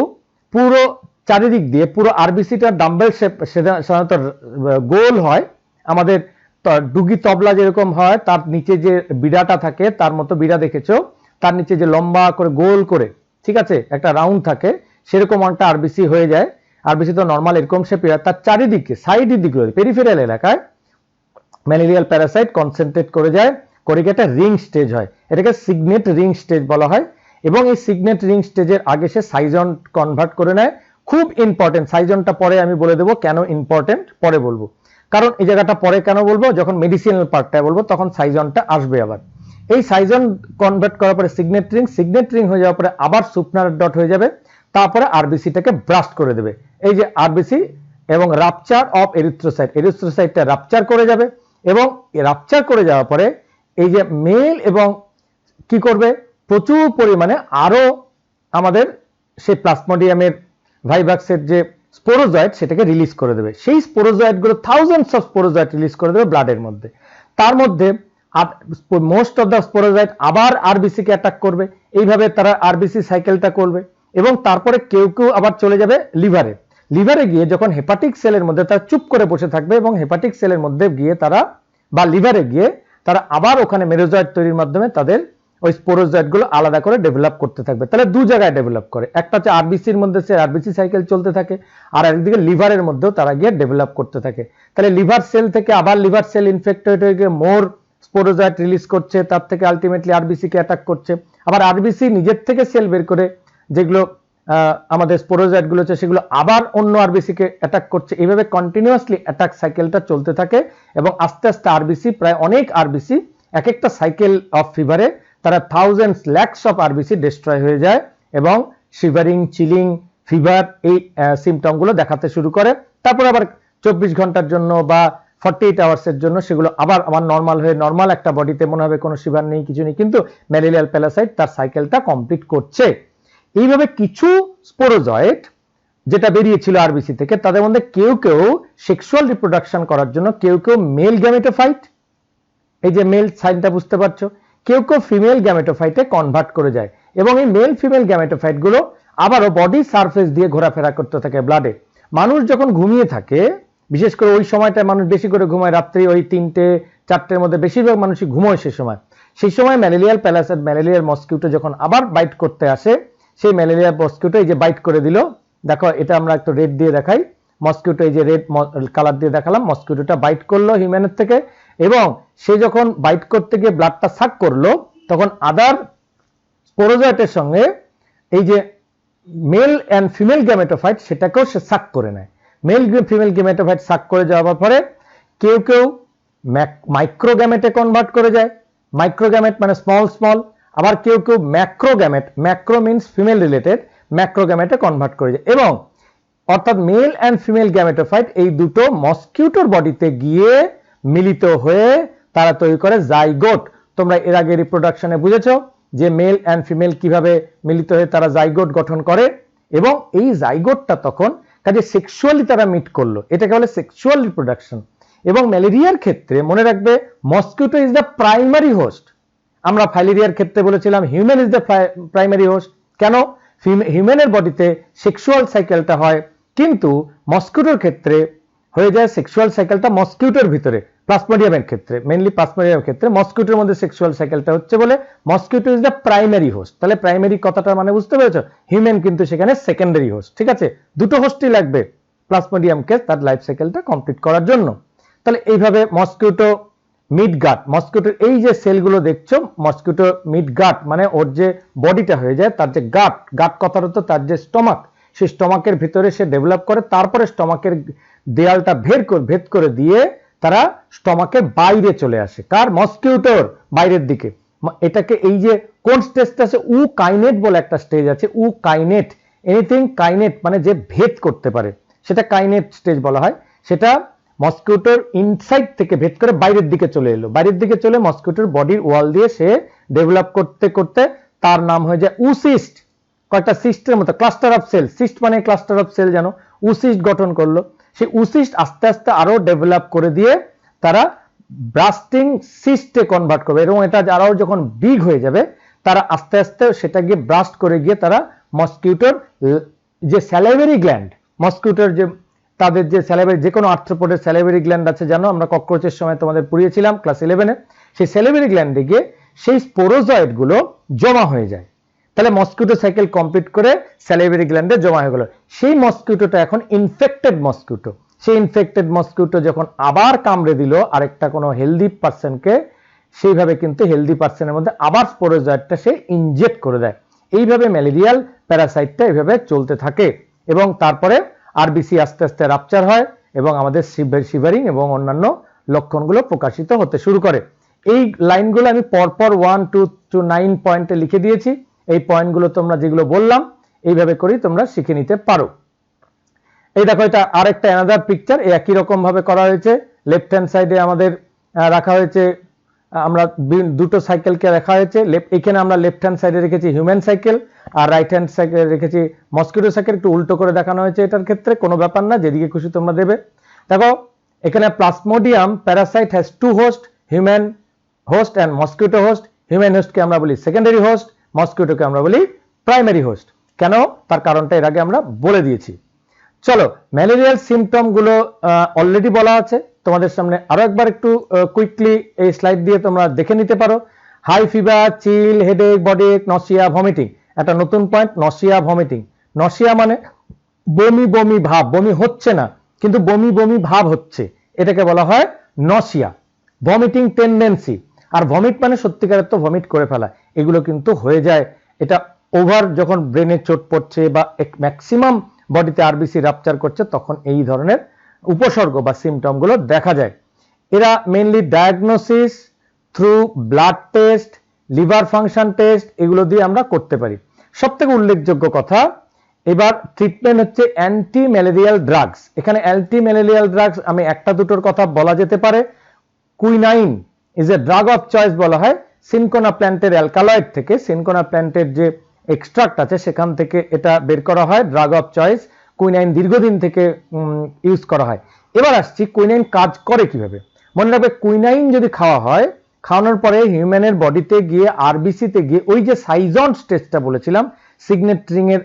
S1: পুরো চারিদিক দিয়ে পুরো আরবিসিটা ডাম্বেল শেপ সাধারণত গোল হয়, আমাদের ডুগি তবলা যেরকম হয় তার নিচে যে বিড়াটা থাকে তার মতো বিড়া দেখেছো, তার নিচে যে লম্বা করে গোল করে, ঠিক আছে, একটা রাউন্ড থাকে, সেরকম একটা আরবিসি হয়ে যায়। আরবিসি তো নর্মাল এরকম শেপে, তার চারিদিকে সাইডের দিকে পেরিফেরাল এলাকায় ম্যালেরিয়াল প্যারাসাইট কনসেন্ট্রেট করে যায়, করে গিয়ে একটা রিং স্টেজ হয়, এটাকে সিগনেট রিং স্টেজ বলা হয়। এবং এই সিগনেট রিং স্টেজের আগে সে সাইজন কনভার্ট করে নেয়, খুব ইম্পর্টেন্ট, সাইজনটা পরে আমি বলে দেবো কেন ইম্পর্টেন্ট, পরে বলবো, কারণ এই জায়গাটা পরে কেন বলবো, যখন মেডিসিনাল পার্টটা বলবো তখন সাইজনটা আসবে। আবার এই সাইজন কনভার্ট করার পরে সিগনেট রিং হয়ে যাওয়ার পরে আবার সুপনার ডট হয়ে যাবে, তারপরে আরবিসিটাকে ব্রাস্ট করে দেবে, এই যে আরবিসি, এবং রাপচার অফ এরিথ্রোসাইট, এরিথ্রোসাইটটা রাপচার করে যাবে, এবং রাপচার করে যাওয়ার পরে এই যে মেল এবং কি করবে, প্রচুর পরিমাণে আরো আমাদের সেই প্লাজমোডিয়ামের ভাইভাক্সের যে স্পোরোজয়েড সেটাকে রিলিজ করে দেবে। সেই স্পোরোজয়েড গুলো থাউজেন্ডস অফ স্পোরোজয়েড রিলিজ করে দেবে ব্লাডের মধ্যে, তার মধ্যে মোস্ট অফ দ্য স্পোরোজয়েড আবার আরবিসি কে অ্যাটাক করবে, এইভাবে তারা আরবিসি সাইকেলটা করবে। এবং তারপরে কেউ কেউ আবার চলে যাবে লিভারে, লিভারে গিয়ে যখন হেপাটিক সেলের মধ্যে তারা চুপ করে বসে থাকবে, এবং হেপাটিক সেলের মধ্যে গিয়ে তারা বা লিভারে গিয়ে তারা আবার ওখানে মেরোজয়েড তৈরির মাধ্যমে তাদের ওই স্পোরোজয়েড গুলো আলাদা করে ডেভেলপ করতে থাকবে। তাহলে দু জায়গায় ডেভেলপ করে, একটা হচ্ছে আরবিসির মধ্যে সে আরবিসি সাইকেল চলতে থাকে, আর একদিকে লিভারের মধ্যেও তারা গিয়ে ডেভেলপ করতে থাকে। তাহলে লিভার সেল থেকে আবার লিভার সেল ইনফেক্টেড হয়ে গিয়ে মোর স্পোরোজয়েড রিলিজ করছে, তার থেকে আলটিমেটলি আরবিসি কে অ্যাটাক করছে, আবার আরবিসি নিজের থেকে সেল বের করে যেগুলো আমাদের স্পোরোজয়েড গুলো আছে সেগুলো আবার অন্য আরবিসি কে অ্যাটাক করছে, এইভাবে কন্টিনিউয়াসলি অ্যাটাক সাইকেলটা চলতে থাকে। এবং আস্তে আস্তে আরবিসি, প্রায় অনেক আরবিসি এক একটা সাইকেল অফ ফিভারে তারা thousands lakhs of RBC destroy হয়ে যায়, এবং শিভারিং, চিলিং, ফিভার এই সিমটম গুলো দেখাতে শুরু করে। তারপর আবার 24 ঘন্টার জন্য বা 48 আওয়ার্সের জন্য সেগুলো আবার আমার নর্মাল হয়ে নর্মাল একটা বডিতে মনে হবে কোনো শিভার নেই, কিছু নেই, কিন্তু ম্যালেরিয়াল প্যারাসাইট তার সাইকেলটা কমপ্লিট করছে। এইভাবে কিছু স্পোরোজয়েড যেটা বেরিয়েছিল আরবিসি থেকে, তাদের মধ্যে কেউ কেউ সেক্সুয়াল রিপ্রোডাকশন করার জন্য কেউ কেউ মেল গ্যামেটোফাইট, এই যে মেল সাইনটা বুঝতে পারছো, কেউ কেউ ফিমেল গ্যামেটোফাইটে কনভার্ট করে যায় এবং এই মেল ফিমেল গ্যামেটোফাইট গুলো আবারও বডি সারফেস দিয়ে ঘোরাফেরা করতে থাকে ব্লাডে। মানুষ যখন ঘুমিয়ে থাকে, বিশেষ করে ওই সময়টায় মানুষ বেশি করে ঘুমায়, রাত্রি ওই 3-4টের মধ্যে বেশিরভাগ মানুষই ঘুমোয় সেই সময় ম্যালেরিয়াল প্যারাসাইট ম্যালেরিয়াল মসকিউটো যখন আবার বাইট করতে আসে, সেই ম্যালেরিয়া মসকিউটো এই যে বাইট করে দিল, দেখো এটা আমরা একটু রেড দিয়ে দেখাই, মসকিউটো এই যে রেড কালার দিয়ে দেখালাম, মসকিউটোটা বাইট করলো হিউম্যানের থেকে এবং সে যখন বাইট করতে গিয়ে ব্লাডটা সাক করলো তখন আদার স্পোরোজয়েটের সঙ্গে এই যে মেল অ্যান্ড ফিমেল গ্যামেটোফাইট সেটাকেও সে সাক করে নেয়। মেল ফিমেল গ্যামেটোফাইট সাক করে যাওয়ার পরে কেউ কেউ মাইক্রোগ্যামেটে কনভার্ট করে যায়, মাইক্রোগ্যামেট মানে স্মল, আবার কেউ কেউ macrogamete, macro means female related, ম্যাক্রোগ্যামেটে কনভার্ট করে যায় এবং অর্থাৎ মেল অ্যান্ড ফিমেল গ্যামেটোফাইট এই দুটো মসকিউটোর বডিতে গিয়ে মিলিত হয়ে তারা তৈরি করে জাইগোট। তোমরা এর আগে রিপ্রোডাকশনে বুঝেছো যে মেল অ্যান্ড ফিমেল কিভাবে মিলিত হয়ে তারা জাইগোট গঠন করে এবং এই জাইগোটটা তখন কাজে সেক্সুয়ালি তারা মিট করলো, এটাকে বলে সেক্সুয়াল রিপ্রোডাকশন। এবং ম্যালেরিয়ার ক্ষেত্রে মনে রাখবে mosquito is the primary host. আমরা ফাইলেরিয়ার ক্ষেত্রে বলেছিলাম human is the primary host. কেন? হিউম্যানের বডিতে সেক্সুয়াল সাইকেলটা হয়, কিন্তু মসকিউটোর ক্ষেত্রে হয়ে যায় সেক্সুয়াল সাইকেলটা মসকিউটোর ভিতরে। প্লাজমোডিয়ামের ক্ষেত্রে, মেইনলি প্লাজমোডিয়ামের ক্ষেত্রে মসকিউটোর মধ্যে সেক্সুয়াল সাইকেলটা হচ্ছে বলে mosquito is the primary host. তাহলে প্রাইমারি কথাটার মানে বুঝতে পেরেছো? হিউম্যান কিন্তু সেখানে সেকেন্ডারি হোস্ট। ঠিক আছে, দুটো হোস্টই লাগবে প্লাজমোডিয়ামকে তার লাইফ সাইকেলটা কমপ্লিট করার জন্য। তাহলে এইভাবে মসকিউটো মিড গাট, মসকিউটোর এই যে সেলগুলো দেখছো, মসকিউটো মিড গাট মানে ওর যে বডিটা হয়ে যায় তার যে গাট কথাটা তো তার যে স্টমাক, সেই স্টমাকের ভিতরে সে ডেভেলপ করে, তারপরে স্টমাকের দেয়ালটা ভেদ করে দিয়ে তারা স্টমাকের বাইরে চলে আসে। কার? মসকিউটোর বাইরের দিকে। এটাকে এই যে কোন স্টেজটা আছে, উ কাইনেট বলে একটা স্টেজ আছে, উ কাইনেট, এনিথিং কাইনেট মানে যে ভেদ করতে পারে সেটা কাইনেট স্টেজ বলা হয়। সেটা মসকিউটোর ইনসাইড থেকে ভেদ করে বাইরের দিকে চলে এলো, বাইরের দিকে চলে মসকিউটোর বডির ওয়াল দিয়ে সে ডেভেলপ করতে করতে তার নাম হয়ে যায় উসিস্ট। কয়েকটা সিস্টের মতো ক্লাস্টার অফ সেল, সিস্ট মানে ক্লাস্টার অফ সেল, জানো, উসিস্ট গঠন করলো। সেই উসিস্ট আস্তে আস্তে আরো ডেভেলপ করে দিয়ে তারা ব্রাস্টিং সিস্টে কনভার্ট করবে এবং এটা আরো যখন বিগ হয়ে যাবে তারা আস্তে আস্তে সেটা গিয়ে ব্রাস্ট করে গিয়ে তারা মসকিউটোর যে স্যালাইভারি গ্ল্যান্ড, মসকিউটোর যে তাদের যে স্যালাইভারি, যে কোনো আর্থ্রোপোডের স্যালাইভারি গ্ল্যান্ড আছে জানো, আমরা ককরোচের সময় তোমাদের পড়িয়েছিলাম ক্লাস 11-এ, সেই স্যালাইভারি গ্ল্যান্ডে গিয়ে সেই স্পোরোজয়েড গুলো জমা হয়ে যায়। তাহলে মসকিউটো সাইকেল কমপ্লিট করে স্যালাইভারি গ্ল্যান্ডে জমা হয়ে গেল। সেই মসকিউটোটা এখন ইনফেক্টেড মসকিউটো, সেই ইনফেক্টেড মসকিউটো যখন আবার কামড়ে দিল আরেকটা কোনো হেলদি পার্সনকে, সেইভাবে কিন্তু হেলদি পার্সনের মধ্যে আবার স্পোরোজয়েডটা সে ইনজেক্ট করে দেয়। এইভাবে ম্যালেরিয়াল প্যারাসাইটটা এইভাবে চলতে থাকে এবং তারপরে আরবিসি আস্তে আস্তে রাপচার হয় এবং আমাদের শিভারিং এবং অন্যান্য লক্ষণগুলো প্রকাশিত হতে শুরু করে। এই লাইনগুলো আমি পরপর 1 to 9 পয়েন্টে লিখে দিয়েছি। এই পয়েন্টগুলো তোমরা যেগুলো বললাম এইভাবে করেই তোমরা শিখে নিতে পারো। এই দেখো, এটা আরেকটা অ্যানাদার পিকচার, একই রকম ভাবে করা হয়েছে। লেফট হ্যান্ড সাইডে আমাদের রাখা হয়েছে, আমরা দুটো সাইকেলকে রাখা হয়েছে। এখানে আমরা লেফট হ্যান্ড সাইডে রেখেছি হিউম্যান সাইকেল আর রাইট হ্যান্ড সাইকেল রেখেছি মসকিউটো সাইকেল। একটু উল্টো করে দেখানো হয়েছে, এটার ক্ষেত্রে কোনো ব্যাপার না, যেদিকে খুশি তোমরা দেবে। দেখো এখানে Plasmodium parasite has two host, human host and mosquito host. Human হোস্টকে আমরা বলি সেকেন্ডারি হোস্ট, মসকিউটোকে আমরা বলি প্রাইমারি হোস্ট। কেন? তার কারণটা এর আগে আমরা বলে দিয়েছি। চলো, ম্যালেরিয়াল সিমটম গুলো অলরেডি বলা আছে, তোমাদের সামনে আরো একবার একটু কুইকলি এই স্লাইড দিয়ে তোমরা দেখে নিতে পারো। হাই ফিভার, চিল, হেডেক, বডিক, নসিয়া, ভমিটিং। একটা নতুন পয়েন্ট, নসিয়া, ভমিটিং। নসিয়া মানে বমি বমি ভাব, বমি হচ্ছে না কিন্তু বমি বমি ভাব হচ্ছে, এটাকে বলা হয় নসিয়া। ভমিটিং টেন্ডেন্সি, আর ভমিট মানে সত্যিকারের তো ভমিট করে ফেলা, এগুলো কিন্তু হয়ে যায়। এটা ওভার যখন ব্রেনে চোট পড়ছে বা ম্যাক্সিমাম বডিতে আরবিসি রাপচার করছে তখন এই ধরনের উপসর্গ বা সিমটম গুলো দেখা যায়। এরা mainly diagnosis through blood test, liver function test, এগুলো দিয়ে আমরা করতে পারি। সবথেকে উল্লেখযোগ্য কথা, এবার ট্রিটমেন্ট হচ্ছে অ্যান্টি ম্যালেরিয়াল ড্রাগস। এখানে অ্যান্টি ম্যালেরিয়াল ড্রাগস আমি একটা দুটোর কথা বলা যেতে পারে। Quinine is a drug of choice বলা হয় সিনকোনা প্ল্যান্টের অ্যালকালয়েড থেকে। সিনকোনা প্ল্যান্টের যে এক্সট্রাক্ট আছে সেখান থেকে এটা বের করা হয়, ড্রাগ অফ চয়েস। কুইনাইন দীর্ঘদিন থেকে ইউজ করা হয়। এবার আসছি কুইনাইন কাজ করে কিভাবে। মনে রাখবে কুইনাইন যদি খাওয়া হয়, খাওয়ানোর পরে হিউম্যানের বডিতে গিয়ে আরবিসিতে গিয়ে ওই যে সাইজন স্টেজটা বলেছিলাম, সিগনেট রিং এর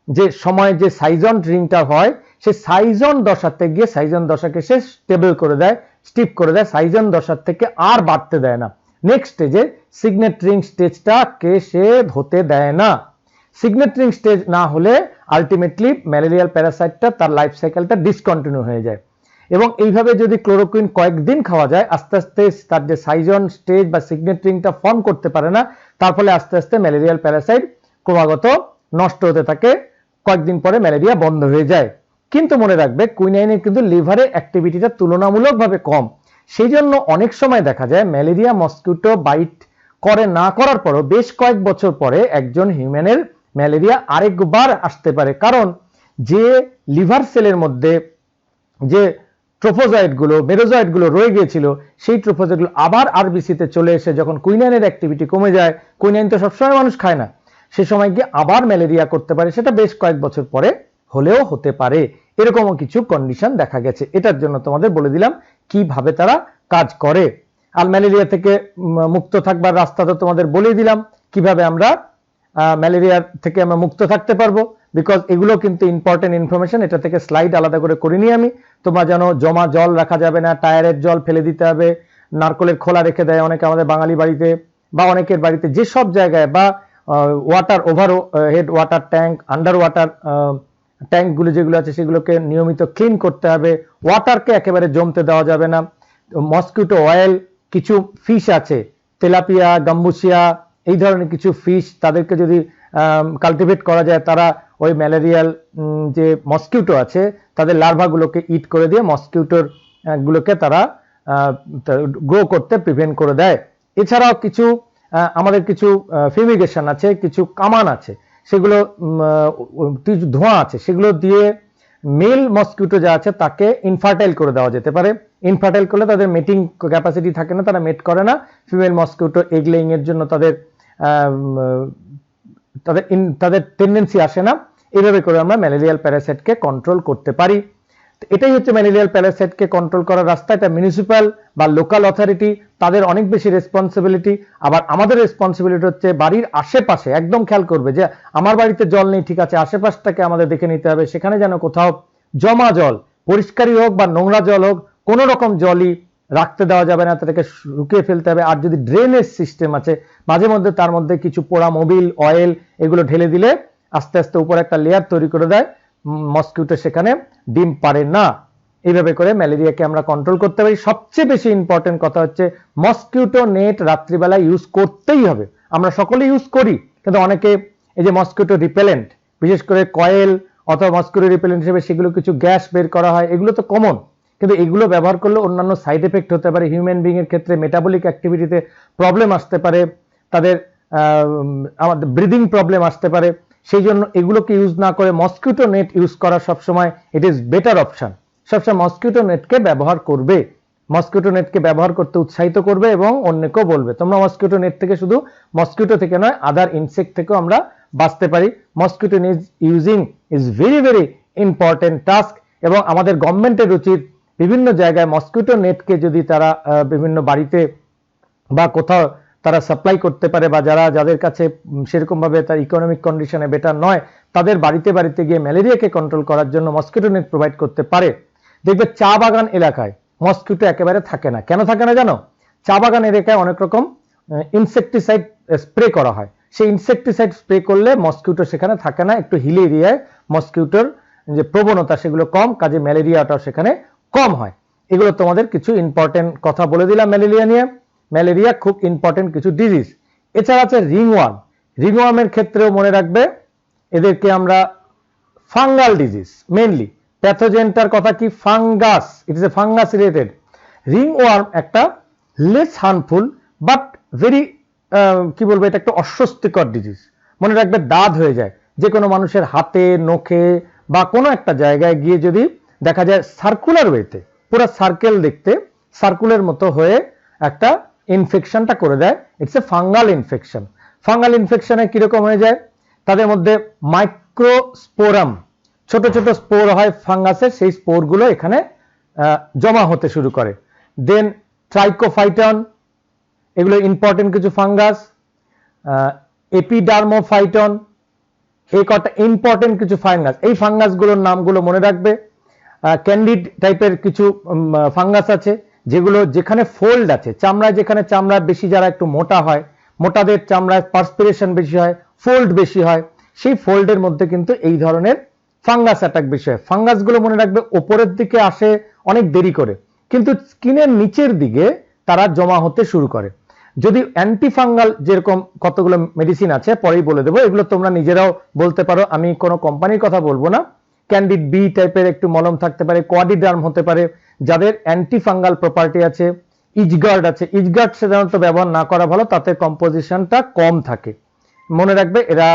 S1: যে সময় যে সাইজন রিংটা হয়, সে সাইজন দশাতে গিয়ে সাইজন দশাকে সে স্টেবল করে দেয়, স্টিপ করে দেয়, সাইজন দশার থেকে আর বাড়তে দেয় না। নেক্সট স্টেজে সিগনেট রিং স্টেজটাকে সে হতে দেয় না। সিগনেট রিং স্টেজ না হলে আলটিমেটলি ম্যালেরিয়াল প্যারাসাইটটা তার লাইফ সাইকেলটা ডিসকন্টিনিউ হয়ে যায়। এবং এইভাবে যদি ক্লোরোকুইন কয়েকদিন খাওয়া যায়, আস্তে আস্তে তার যে সাইজন স্টেজ বা সিগনেট রিংটা ফর্ম করতে পারে না, তার ফলে আস্তে আস্তে ম্যালেরিয়াল প্যারাসাইট ক্রমাগত নষ্ট হতে থাকে, কয়েকদিন পরে ম্যালেরিয়া বন্ধ হয়ে যায়। কিন্তু মনে রাখবে কুইনাইনের কিন্তু লিভারে অ্যাক্টিভিটিটা তুলনামূলকভাবে কম, সেই জন্য অনেক সময় দেখা যায় ম্যালেরিয়া মসকিউটো বাইট করে না করার পরও বেশ কয়েক বছর পরে একজন হিউম্যানের ম্যালেরিয়া আরেকবার আসতে পারে। কারণ যে লিভার সেলের মধ্যে যে ট্রোফোজয়েডগুলো মেরোজয়েডগুলো রয়ে গিয়েছিল, সেই ট্রোফোজয়েডগুলো আবার আরবিসিতে চলে এসে যখন কুইনাইনের অ্যাক্টিভিটি কমে যায়, কুইনাইন তো সবসময় মানুষ খায় না, সে সময় গিয়ে আবার ম্যালেরিয়া করতে পারে। সেটা বেশ কয়েক বছর পরে হলেও হতে পারে, এরকমও কিছু কন্ডিশন দেখা গেছে। এটার জন্য তোমাদের বলে দিলাম কিভাবে তারা কাজ করে। আর ম্যালেরিয়া থেকে মুক্ত থাকবার রাস্তা তো তোমাদের বলেই দিলাম, কিভাবে আমরা ম্যালেরিয়া থেকে আমরা মুক্ত থাকতে পারবো। বিকজ এগুলো কিন্তু ইম্পর্টেন্ট ইনফরমেশন, এটা থেকে স্লাইড আলাদা করে করিনি আমি। তোমরা জানো জমা জল রাখা যাবে না, টায়ারের জল ফেলে দিতে হবে, নারকলের খোলা রেখে দেয় অনেকে আমাদের বাঙালি বাড়িতে বা অনেকের বাড়িতে, যে সব জায়গায় বা water overhead water tank, under water ট্যাঙ্কগুলো যেগুলো আছে সেগুলোকে নিয়মিত ক্লিন করতে হবে। ওয়াটারকে একেবারে জমতে দেওয়া যাবে না। মসকিউটো অয়েল, কিছু ফিশ আছে তেলাপিয়া, গাম্বুসিয়া, এই ধরনের কিছু ফিশ, তাদেরকে যদি কাল্টিভেট করা যায়, তারা ওই ম্যালেরিয়াল যে মসকিউটো আছে তাদের লার্ভাগুলোকে ইট করে দিয়ে মসকিউটোর গুলোকে তারা গ্রো করতে প্রিভেন্ট করে দেয়। এছাড়াও কিছু আমাদের কিছু ফিউমিগেশন আছে, কিছু কামান আছে, সেগুলো ধোঁয়া আছে, সেগুলো দিয়ে মেল মসকিউটো যা আছে তাকে ইনফার্টাইল করে দেওয়া যেতে পারে। ইনফার্টাইল করলে তাদের মেটিং ক্যাপাসিটি থাকে না, তারা মেট করে না। ফিমেল মসকিউটো এগ লেইং এর জন্য তাদের টেন্ডেন্সি আসে না। এইভাবে করে আমরা ম্যালেরিয়াল প্যারাসাইটকে কন্ট্রোল করতে পারি। এটাই হচ্ছে ম্যালেরিয়াল প্যারাসাইটকে কন্ট্রোল করার রাস্তা। এটা মিউনিসিপ্যাল বা লোকাল অথরিটি, তাদের অনেক বেশি রেসপন্সিবিলিটি। আবার আমাদের রেসপন্সিবিলিটি হচ্ছে বাড়ির আশেপাশে একদম খেয়াল করবে যে আমার বাড়িতে জল নেই, ঠিক আছে, আশেপাশটাকে আমাদের দেখে নিতে হবে, সেখানে যেন কোথাও জমা জল, পরিষ্কারই হোক বা নোংরা জল হোক, কোনো রকম জলই রাখতে দেওয়া যাবে না, তাদেরকে শুকিয়ে ফেলতে হবে। আর যদি ড্রেনেজ সিস্টেম আছে, মাঝে মধ্যে তার মধ্যে কিছু পোড়া মোবিল অয়েল এগুলো ঢেলে দিলে আস্তে আস্তে উপরে একটা লেয়ার তৈরি করে দেয়, মসকিউটো সেখানে ডিম পারে না। এইভাবে করে ম্যালেরিয়াকে আমরা কন্ট্রোল করতে পারি। সবচেয়ে বেশি ইম্পর্টেন্ট কথা হচ্ছে মসকিউটো নেট রাত্রিবেলা ইউজ করতেই হবে। আমরা সকলে ইউজ করি, কিন্তু অনেকে এই যে মসকিউটো রিপেলেন্ট, বিশেষ করে কয়েল অথবা মসকিউটো রিপেলেন্ট হিসেবে সেগুলো কিছু গ্যাস বের করা হয়, এগুলো তো কমন, কিন্তু এগুলো ব্যবহার করলে অন্যান্য সাইড এফেক্ট হতে পারে। হিউম্যান বিং এর ক্ষেত্রে মেটাবলিক অ্যাক্টিভিটিতে প্রবলেম আসতে পারে, তাদের আমাদের ব্রিদিং প্রবলেম আসতে পারে। সেই জন্য এগুলোকে ইউজ না করে মসকিউটো নেট ইউজ করা সবসময় ইট ইজ বেটার অপশন। সবসময় মসকিউটো নেটকে ব্যবহার করবে, মসকিউটো নেটকে ব্যবহার করতে উৎসাহিত করবে এবং অন্যকেও বলবে তোমরা মসকিউটো নেট থেকে শুধু মসকিউটো থেকে নয়, আদার ইনসেক্ট থেকেও আমরা বাঁচতে পারি। Mosquito net using is very very important task. এবং আমাদের গভর্নমেন্টের উচিত বিভিন্ন জায়গায় মসকিউটো নেটকে যদি তারা বিভিন্ন বাড়িতে বা কোথাও তারা সাপ্লাই করতে পারে, বা যাদের কাছে সেরকম ভাবে তার ইকোনমিক কন্ডিশনে বেটার নয়, তাদের বাড়িতে বাড়িতে গিয়ে ম্যালেরিয়াকে কন্ট্রোল করার জন্য মসকিউটো নেট প্রোভাইড করতে পারে। দেখবে চা বাগান এলাকায় মসকিউটো একেবারে থাকে না। কেন থাকে না জানো? চা বাগান এলাকায় অনেক রকম ইনসেকটিসাইড স্প্রে করা হয়। সেই ইনসেকটিসাইড স্প্রে করলে মসকিউটো সেখানে থাকে না। একটু হিলি এরিয়ায় মসকিউটোর যে প্রবণতা সেগুলো কম, কাজে ম্যালেরিয়াটাও সেখানে কম হয়। এগুলো তোমাদের কিছু ইম্পর্টেন্ট কথা বলে দিলাম ম্যালেরিয়া নিয়ে। ম্যালেরিয়া খুব ইম্পর্টেন্ট কিছু ডিজিজ। এছাড়া আছে রিংওয়ার্ম। রিংওয়ার্মের ক্ষেত্রেও মনে রাখবে এদেরকে আমরা ফাঙ্গাল ডিজিজ মেইনলি। প্যাথোজেনটার কথা কি? Fungus, it is a fungus related. Ringworm একটা লেস হার্মফুল বাট ভেরি কি বলবো, এটা একটা অস্বস্তিকর ডিজিজ। মনে রাখবে দাঁত হয়ে যায় যে কোনো মানুষের হাতে, নখে বা কোনো একটা জায়গায় গিয়ে যদি দেখা যায় সার্কুলার ওয়েতে, পুরো সার্কেল দেখতে সার্কুলের মতো হয়ে একটা ইনফেকশনটা করে দেয়। It's a fungal infection. Fungal ইনফেকশনে কিরকম হয়ে যায়? তাদের মধ্যে মাইক্রোস্পোরাম, ছোট ছোট স্পোর হয় ফাঙ্গাসের, সেই স্পোরগুলো এখানে জমা হতে শুরু করে। দেন ট্রাইকোফাইটন, এগুলো ইম্পর্টেন্ট কিছু ফাঙ্গাস। এপিডার্মোফাইটন, এই কটা ইম্পর্টেন্ট কিছু ফাঙ্গাস। এই ফাঙ্গাসগুলোর নামগুলো মনে রাখবে। ক্যান্ডিড টাইপের কিছু ফাঙ্গাস আছে যেগুলো যেখানে ফোল্ড আছে, চামড়ায় যেখানে চামড়া বেশি, যারা একটু মোটা হয়, মোটাদের চামড়ায় পার্সপিরেশন বেশি হয়, ফোল্ড বেশি হয়, সেই ফোল্ডের মধ্যে কিন্তু এই ধরনের ফাঙ্গাস অ্যাটাক বেশি হয়। ফাঙ্গাসগুলো মনে রাখবে ওপরের দিকে আসে অনেক দেরি করে, কিন্তু স্কিনের নিচের দিকে তারা জমা হতে শুরু করে। যদি অ্যান্টিফাঙ্গাল যেরকম কতগুলো মেডিসিন আছে পরেই বলে দেবো, এগুলো তোমরা নিজেরাও বলতে পারো, আমি কোনো কোম্পানির কথা বলবো না। ক্যান্ডিড বি টাইপের একটু মলম থাকতে পারে, কোয়াডিডার্ম হতে পারে, যাদের অ্যান্টিফাঙ্গাল প্রপার্টি আছে। ইচগার্ড আছে, ইচগার্ড সাধারণত ব্যবহার না করা ভালো, তাতে কম্পোজিশনটা কম থাকে। মনে রাখবে এরা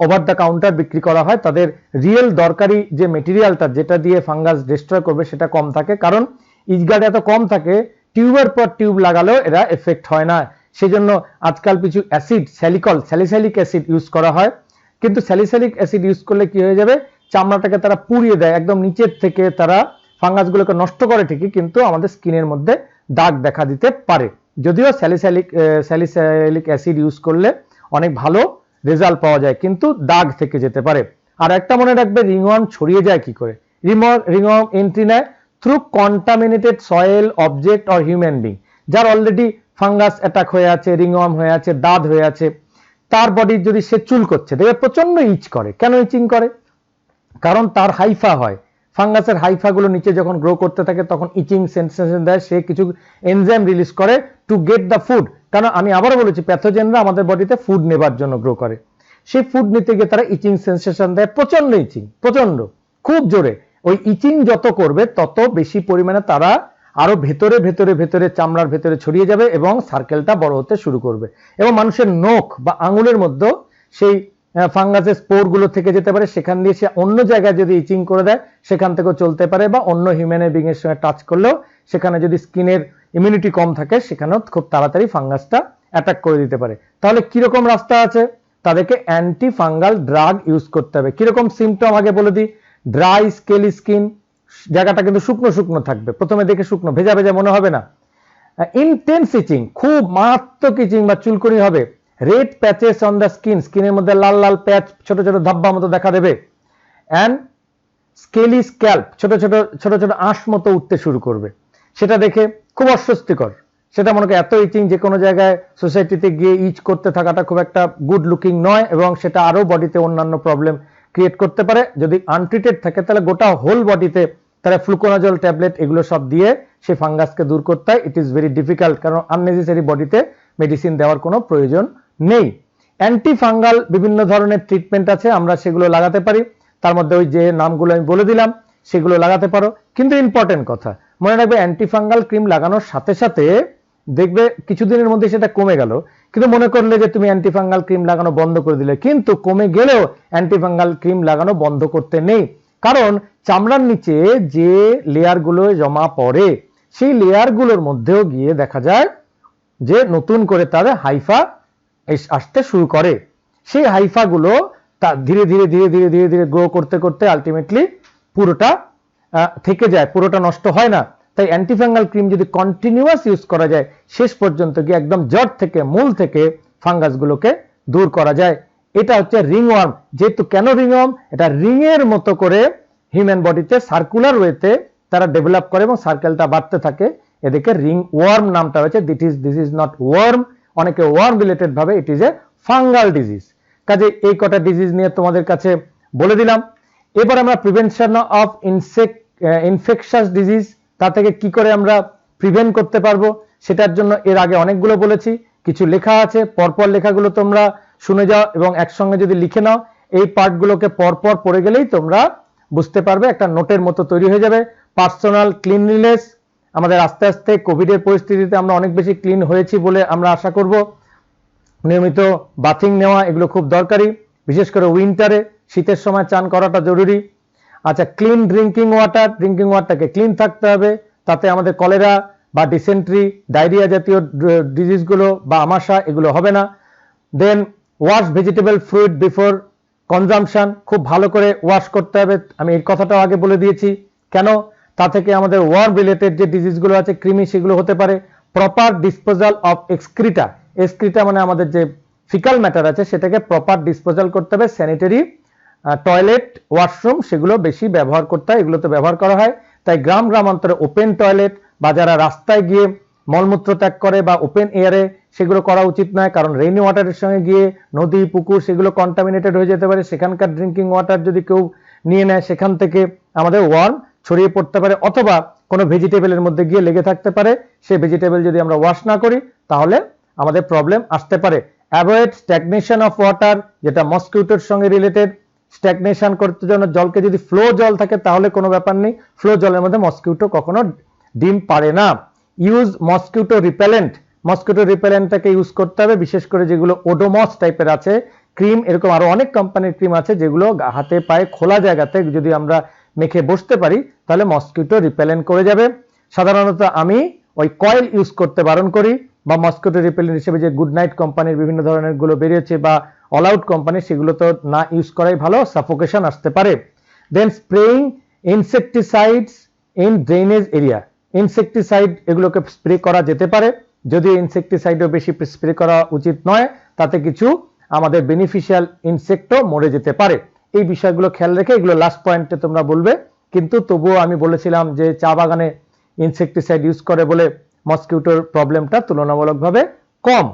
S1: ওভার দ্য কাউন্টার বিক্রি করা হয়, তাদের রিয়েল দরকারি যে মেটেরিয়ালটা যেটা দিয়ে ফাঙ্গাস ডিস্ট্রয় করবে সেটা কম থাকে, কারণ ইচগার্ড এত কম থাকে টিউবের পর টিউব লাগালেও এরা এফেক্ট হয় না। সেজন্য আজকাল কিছু অ্যাসিড, স্যালিসাইলিক অ্যাসিড ইউজ করা হয়, কিন্তু স্যালিসাইলিক অ্যাসিড ইউজ করলে কি হয়ে যাবে, চামড়াটাকে তারা পুড়িয়ে দেয়, একদম নিচের থেকে তারা ফাঙ্গাসগুলোকে নষ্ট করে ঠিকই, কিন্তু আমাদের স্কিনের মধ্যে দাগ দেখা দিতে পারে। যদিও স্যালিসাইলিক অ্যাসিড ইউজ করলে অনেক ভালো রেজাল্ট পাওয়া যায়, কিন্তু দাগ থেকে যেতে পারে। আর একটা মনে রাখবে, রিংওয়ার্ম ছড়িয়ে যায় কি করে। রিংওয়ার্ম এন্ট্রি নেয় through contaminated soil, object or human being. যার অলরেডি ফাঙ্গাস অ্যাটাক হয়ে আছে, রিংওয়ার্ম হয়ে আছে, দাঁত হয়ে আছে, তার বডি যদি সে চুল করছে, দেখবে প্রচন্ড ইচ করে। কেন ইচিং করে? কারণ তার হাইফা হয়, ফাঙ্গাসের হাইফাগুলো নিচে যখন গ্রো করতে থাকে তখন ইচিং সেন্সেশন দেয়, সে কিছু এনজাইম রিলিজ করে টু গেট দ্য ফুড। কারণ আমি আবারও বলেছি, প্যাথোজেনরা আমাদের বডিতে ফুড নেবার জন্য গ্রো করে, সেই ফুড নিতে গিয়ে তারা ইচিং সেন্সেশন দেয়, প্রচন্ড ইচিং, প্রচন্ড, খুব জোরে। ওই ইচিং যত করবে তত বেশি পরিমাণে তারা আরো ভেতরে ভেতরে ভেতরে চামড়ার ভেতরে ছড়িয়ে যাবে এবং সার্কেলটা বড় হতে শুরু করবে, এবং মানুষের নখ বা আঙুলের মধ্যে সেই ফাঙ্গাসের স্পোরগুলো থেকে যেতে পারে, সেখান দিয়ে সে অন্য জায়গায় যদি ইচিং করে দেয় সেখান থেকেও চলতে পারে, বা অন্য হিউম্যান বিং এর সঙ্গে টাচ করলেও সেখানে যদি স্কিনের ইমিউনিটি কম থাকে সেখানেও খুব তাড়াতাড়ি ফাঙ্গাসটা অ্যাটাক করে দিতে পারে। তাহলে কিরকম রাস্তা আছে? তাদেরকে অ্যান্টি ফাঙ্গাল ড্রাগ ইউজ করতে হবে। কিরকম সিমটম আগে বলে দিই। ড্রাই স্কেলি স্কিন, জায়গাটা কিন্তু শুকনো শুকনো থাকবে, প্রথমে দেখে শুকনো, ভেজা ভেজা মনে হবে না। ইনটেন্স ইচিং, খুব মারাত্মক ইচিং বা চুলকুনি হবে। Red patches on the skin, স্কিনের মধ্যে লাল লাল প্যাচ, ছোট ছোট ধাব্বা মতো দেখা দেবে। অ্যান্ড স্কেলি স্ক্যাল্প, ছোট ছোট ছোট ছোট আঁশ মতো উঠতে শুরু করবে, সেটা দেখে খুব অস্বস্তিকর। সেটা মনে করে এত ইচিং, যে কোনো জায়গায় সোসাইটিতে গিয়ে ইচ করতে থাকাটা খুব একটা গুড লুকিং নয়, এবং সেটা আরো বডিতে অন্যান্য প্রবলেম ক্রিয়েট করতে পারে। যদি আনট্রিটেড থাকে তাহলে গোটা হোল বডিতে তারা ফ্লুকোনাজল ট্যাবলেট এগুলো সব দিয়ে সেই ফাঙ্গাসকে দূর করতে হয়। ইট ইজ ভেরি ডিফিকাল্ট, কারণ আননেসেসারি বডিতে মেডিসিন দেওয়ার কোনো প্রয়োজন নেই। অ্যান্টি ফাঙ্গাল বিভিন্ন ধরনের ট্রিটমেন্ট আছে, আমরা সেগুলো লাগাতে পারি। তার মধ্যে ওই যে নামগুলো আমি বলে দিলাম সেগুলো লাগাতে পারো। কিন্তু ইম্পর্টেন্ট কথা মনে রাখবে, অ্যান্টি ফাঙ্গাল ক্রিম লাগানোর সাথে সাথে দেখবে কিছুদিনের মধ্যে সেটা কমে গেল, কিন্তু মনে করলে যে তুমি অ্যান্টিফাঙ্গাল ক্রিম লাগানো বন্ধ করে দিলে, কিন্তু কমে গেলেও অ্যান্টিফাঙ্গাল ক্রিম লাগানো বন্ধ করতে নেই। কারণ চামড়ার নিচে যে লেয়ারগুলো জমা পড়ে সেই লেয়ারগুলোর মধ্যেও গিয়ে দেখা যায় যে নতুন করে তাদের হাইফা আসতে শুরু করে। সেই হাইফাগুলো ধীরে ধীরে ধীরে ধীরে ধীরে ধীরে গ্রো করতে করতে আলটিমেটলি পুরোটা থেকে যায়, পুরোটা নষ্ট হয় না। তাই অ্যান্টিফাঙ্গাল ক্রিম যদি কন্টিনিউয়াস ইউজ করা যায়, শেষ পর্যন্ত গিয়ে একদম জড় থেকে মূল থেকে ফাঙ্গাসগুলোকে দূর করা যায়। এটা হচ্ছে রিংওয়ার্ম। যেহেতু কেন রিংওয়ার্ম, এটা রিং এর মতো করে হিউম্যান বডিতে সার্কুলার ওয়েতে তারা ডেভেলপ করে এবং সার্কেলটা বাড়তে থাকে, এদেরকে রিং ওয়ার্ম নামটা হয়েছে। দিস ইজ নট ওয়ার্ম, অনেকে ওয়ার্ম রিলেটেড ভাবে, it is a fungal disease. কাজে এই কটা ডিজিজ নিয়ে তোমাদের কাছে বলে দিলাম। এবার আমরা প্রিভেনশন অফ ইনফেকশাস ডিজিজ, তা থেকে কি করে আমরা প্রিভেন্ট করতে পারবো সেটার জন্য এর আগে অনেকগুলো বলেছি, কিছু লেখা আছে, পরপর লেখাগুলো তোমরা শুনে যাও এবং একসঙ্গে যদি লিখে নাও, এই পার্টগুলোকে পরপর পড়ে গেলেই তোমরা বুঝতে পারবে, একটা নোটের মতো তৈরি হয়ে যাবে। পার্সোনাল ক্লিনলিনেস, আমাদের আস্তে আস্তে কোভিডের পরিস্থিতিতে আমরা অনেক বেশি ক্লিন হয়েছি বলে আমরা আশা করব। নিয়মিত বাথিং নেওয়া এগুলো খুব দরকারি, বিশেষ করে উইন্টারে, শীতের সময় চান করাটা জরুরি। আচ্ছা, ক্লিন ড্রিঙ্কিং ওয়াটার, ড্রিঙ্কিং ওয়াটারটাকে ক্লিন থাকতে হবে, তাতে আমাদের কলেরা বা ডিসেন্ট্রি, ডায়রিয়া জাতীয় ডিজিজগুলো বা আমাশা এগুলো হবে না। Then wash vegetable fruit before consumption খুব ভালো করে ওয়াশ করতে হবে, আমি এই কথাটাও আগে বলে দিয়েছি। কেন? তা থেকে আমাদের ওয়ার্ম রিলেটেড যে ডিজিজগুলো আছে, কৃমি, সেগুলো হতে পারে। প্রপার ডিসপোজাল অফ এক্সক্রিটা, এক্সক্রিটা মানে আমাদের যে ফিকাল ম্যাটার আছে সেটাকে প্রপার ডিসপোজাল করতে হবে। স্যানিটারি টয়লেট, ওয়াশরুম সেগুলো বেশি ব্যবহার করতে হয়, এগুলো তো ব্যবহার করা হয়। তাই গ্রাম গ্রামান্তরে ওপেন টয়লেট বা যারা রাস্তায় গিয়ে মলমূত্র ত্যাগ করে বা ওপেন এয়ারে, সেগুলো করা উচিত নয়, কারণ রেইনি ওয়াটারের সঙ্গে গিয়ে নদী, পুকুর সেগুলো কন্টামিনেটেড হয়ে যেতে পারে। সেখানকার ড্রিঙ্কিং ওয়াটার যদি কেউ নিয়ে নেয়, সেখান থেকে আমাদের ওয়ার্ম ছড়িয়ে পড়তে পারে, অথবা কোনো ভেজিটেবলের মধ্যে গিয়ে লেগে থাকতে পারে। সেই ভেজিটেবল যদি আমরা ওয়াশ না করি তাহলে আমাদের প্রবলেম আসতে পারে। অ্যাভয়েড স্ট্যাগনেশন অফ ওয়াটার, যেটা মসকিউটোর সঙ্গে রিলেটেড। স্ট্যাগনেশন করতে জন্য জলকে যদি ফ্লো জল থাকে তাহলে কোনো ব্যাপার নেই, ফ্লো জলের মধ্যে মসকিউটো কখনো ডিম পারে না। ইউজ মসকিউটো রিপেলেন্ট, মসকিউটো রিপেলেন্টটাকে ইউজ করতে হবে, বিশেষ করে যেগুলো ওডোমস টাইপের আছে, ক্রিম, এরকম আরো অনেক কোম্পানির ক্রিম আছে যেগুলো হাতে পায়ে খোলা জায়গাতে যদি আমরা মেখে বসতে পারি তাহলে মসকিউটো রিপেলেন্ট করে যাবে। সাধারণত আমি ওই কয়েল ইউজ করতে বারণ করি, বা মসকিউটো রিপেলেন্ট হিসেবে যে গুড নাইট কোম্পানির বিভিন্ন ধরনের গুলো বেরিয়েছে বা অল আউট কোম্পানি, সেগুলো তো না ইউজ করাই ভালো, সাফোকেশন আসতে পারে। Then spraying insecticides in drainage area, insecticide এগুলোকে স্প্রে করা যেতে পারে, যদিও ইনসেকটিসাইডও বেশি স্প্রে করা উচিত নয়, তাতে কিছু আমাদের বেনিফিশিয়াল ইনসেক্টও মরে যেতে পারে। এই বিষয়গুলো খেয়াল রেখে এগুলো লাস্ট পয়েন্টে তোমরা বলবে, কিন্তু তবুও আমি বলেছিলাম যে চা বাগানে ইনসেকটিসাইড ইউজ করে বলে মসকিউটোর প্রবলেমটা তুলনামূলকভাবে কম।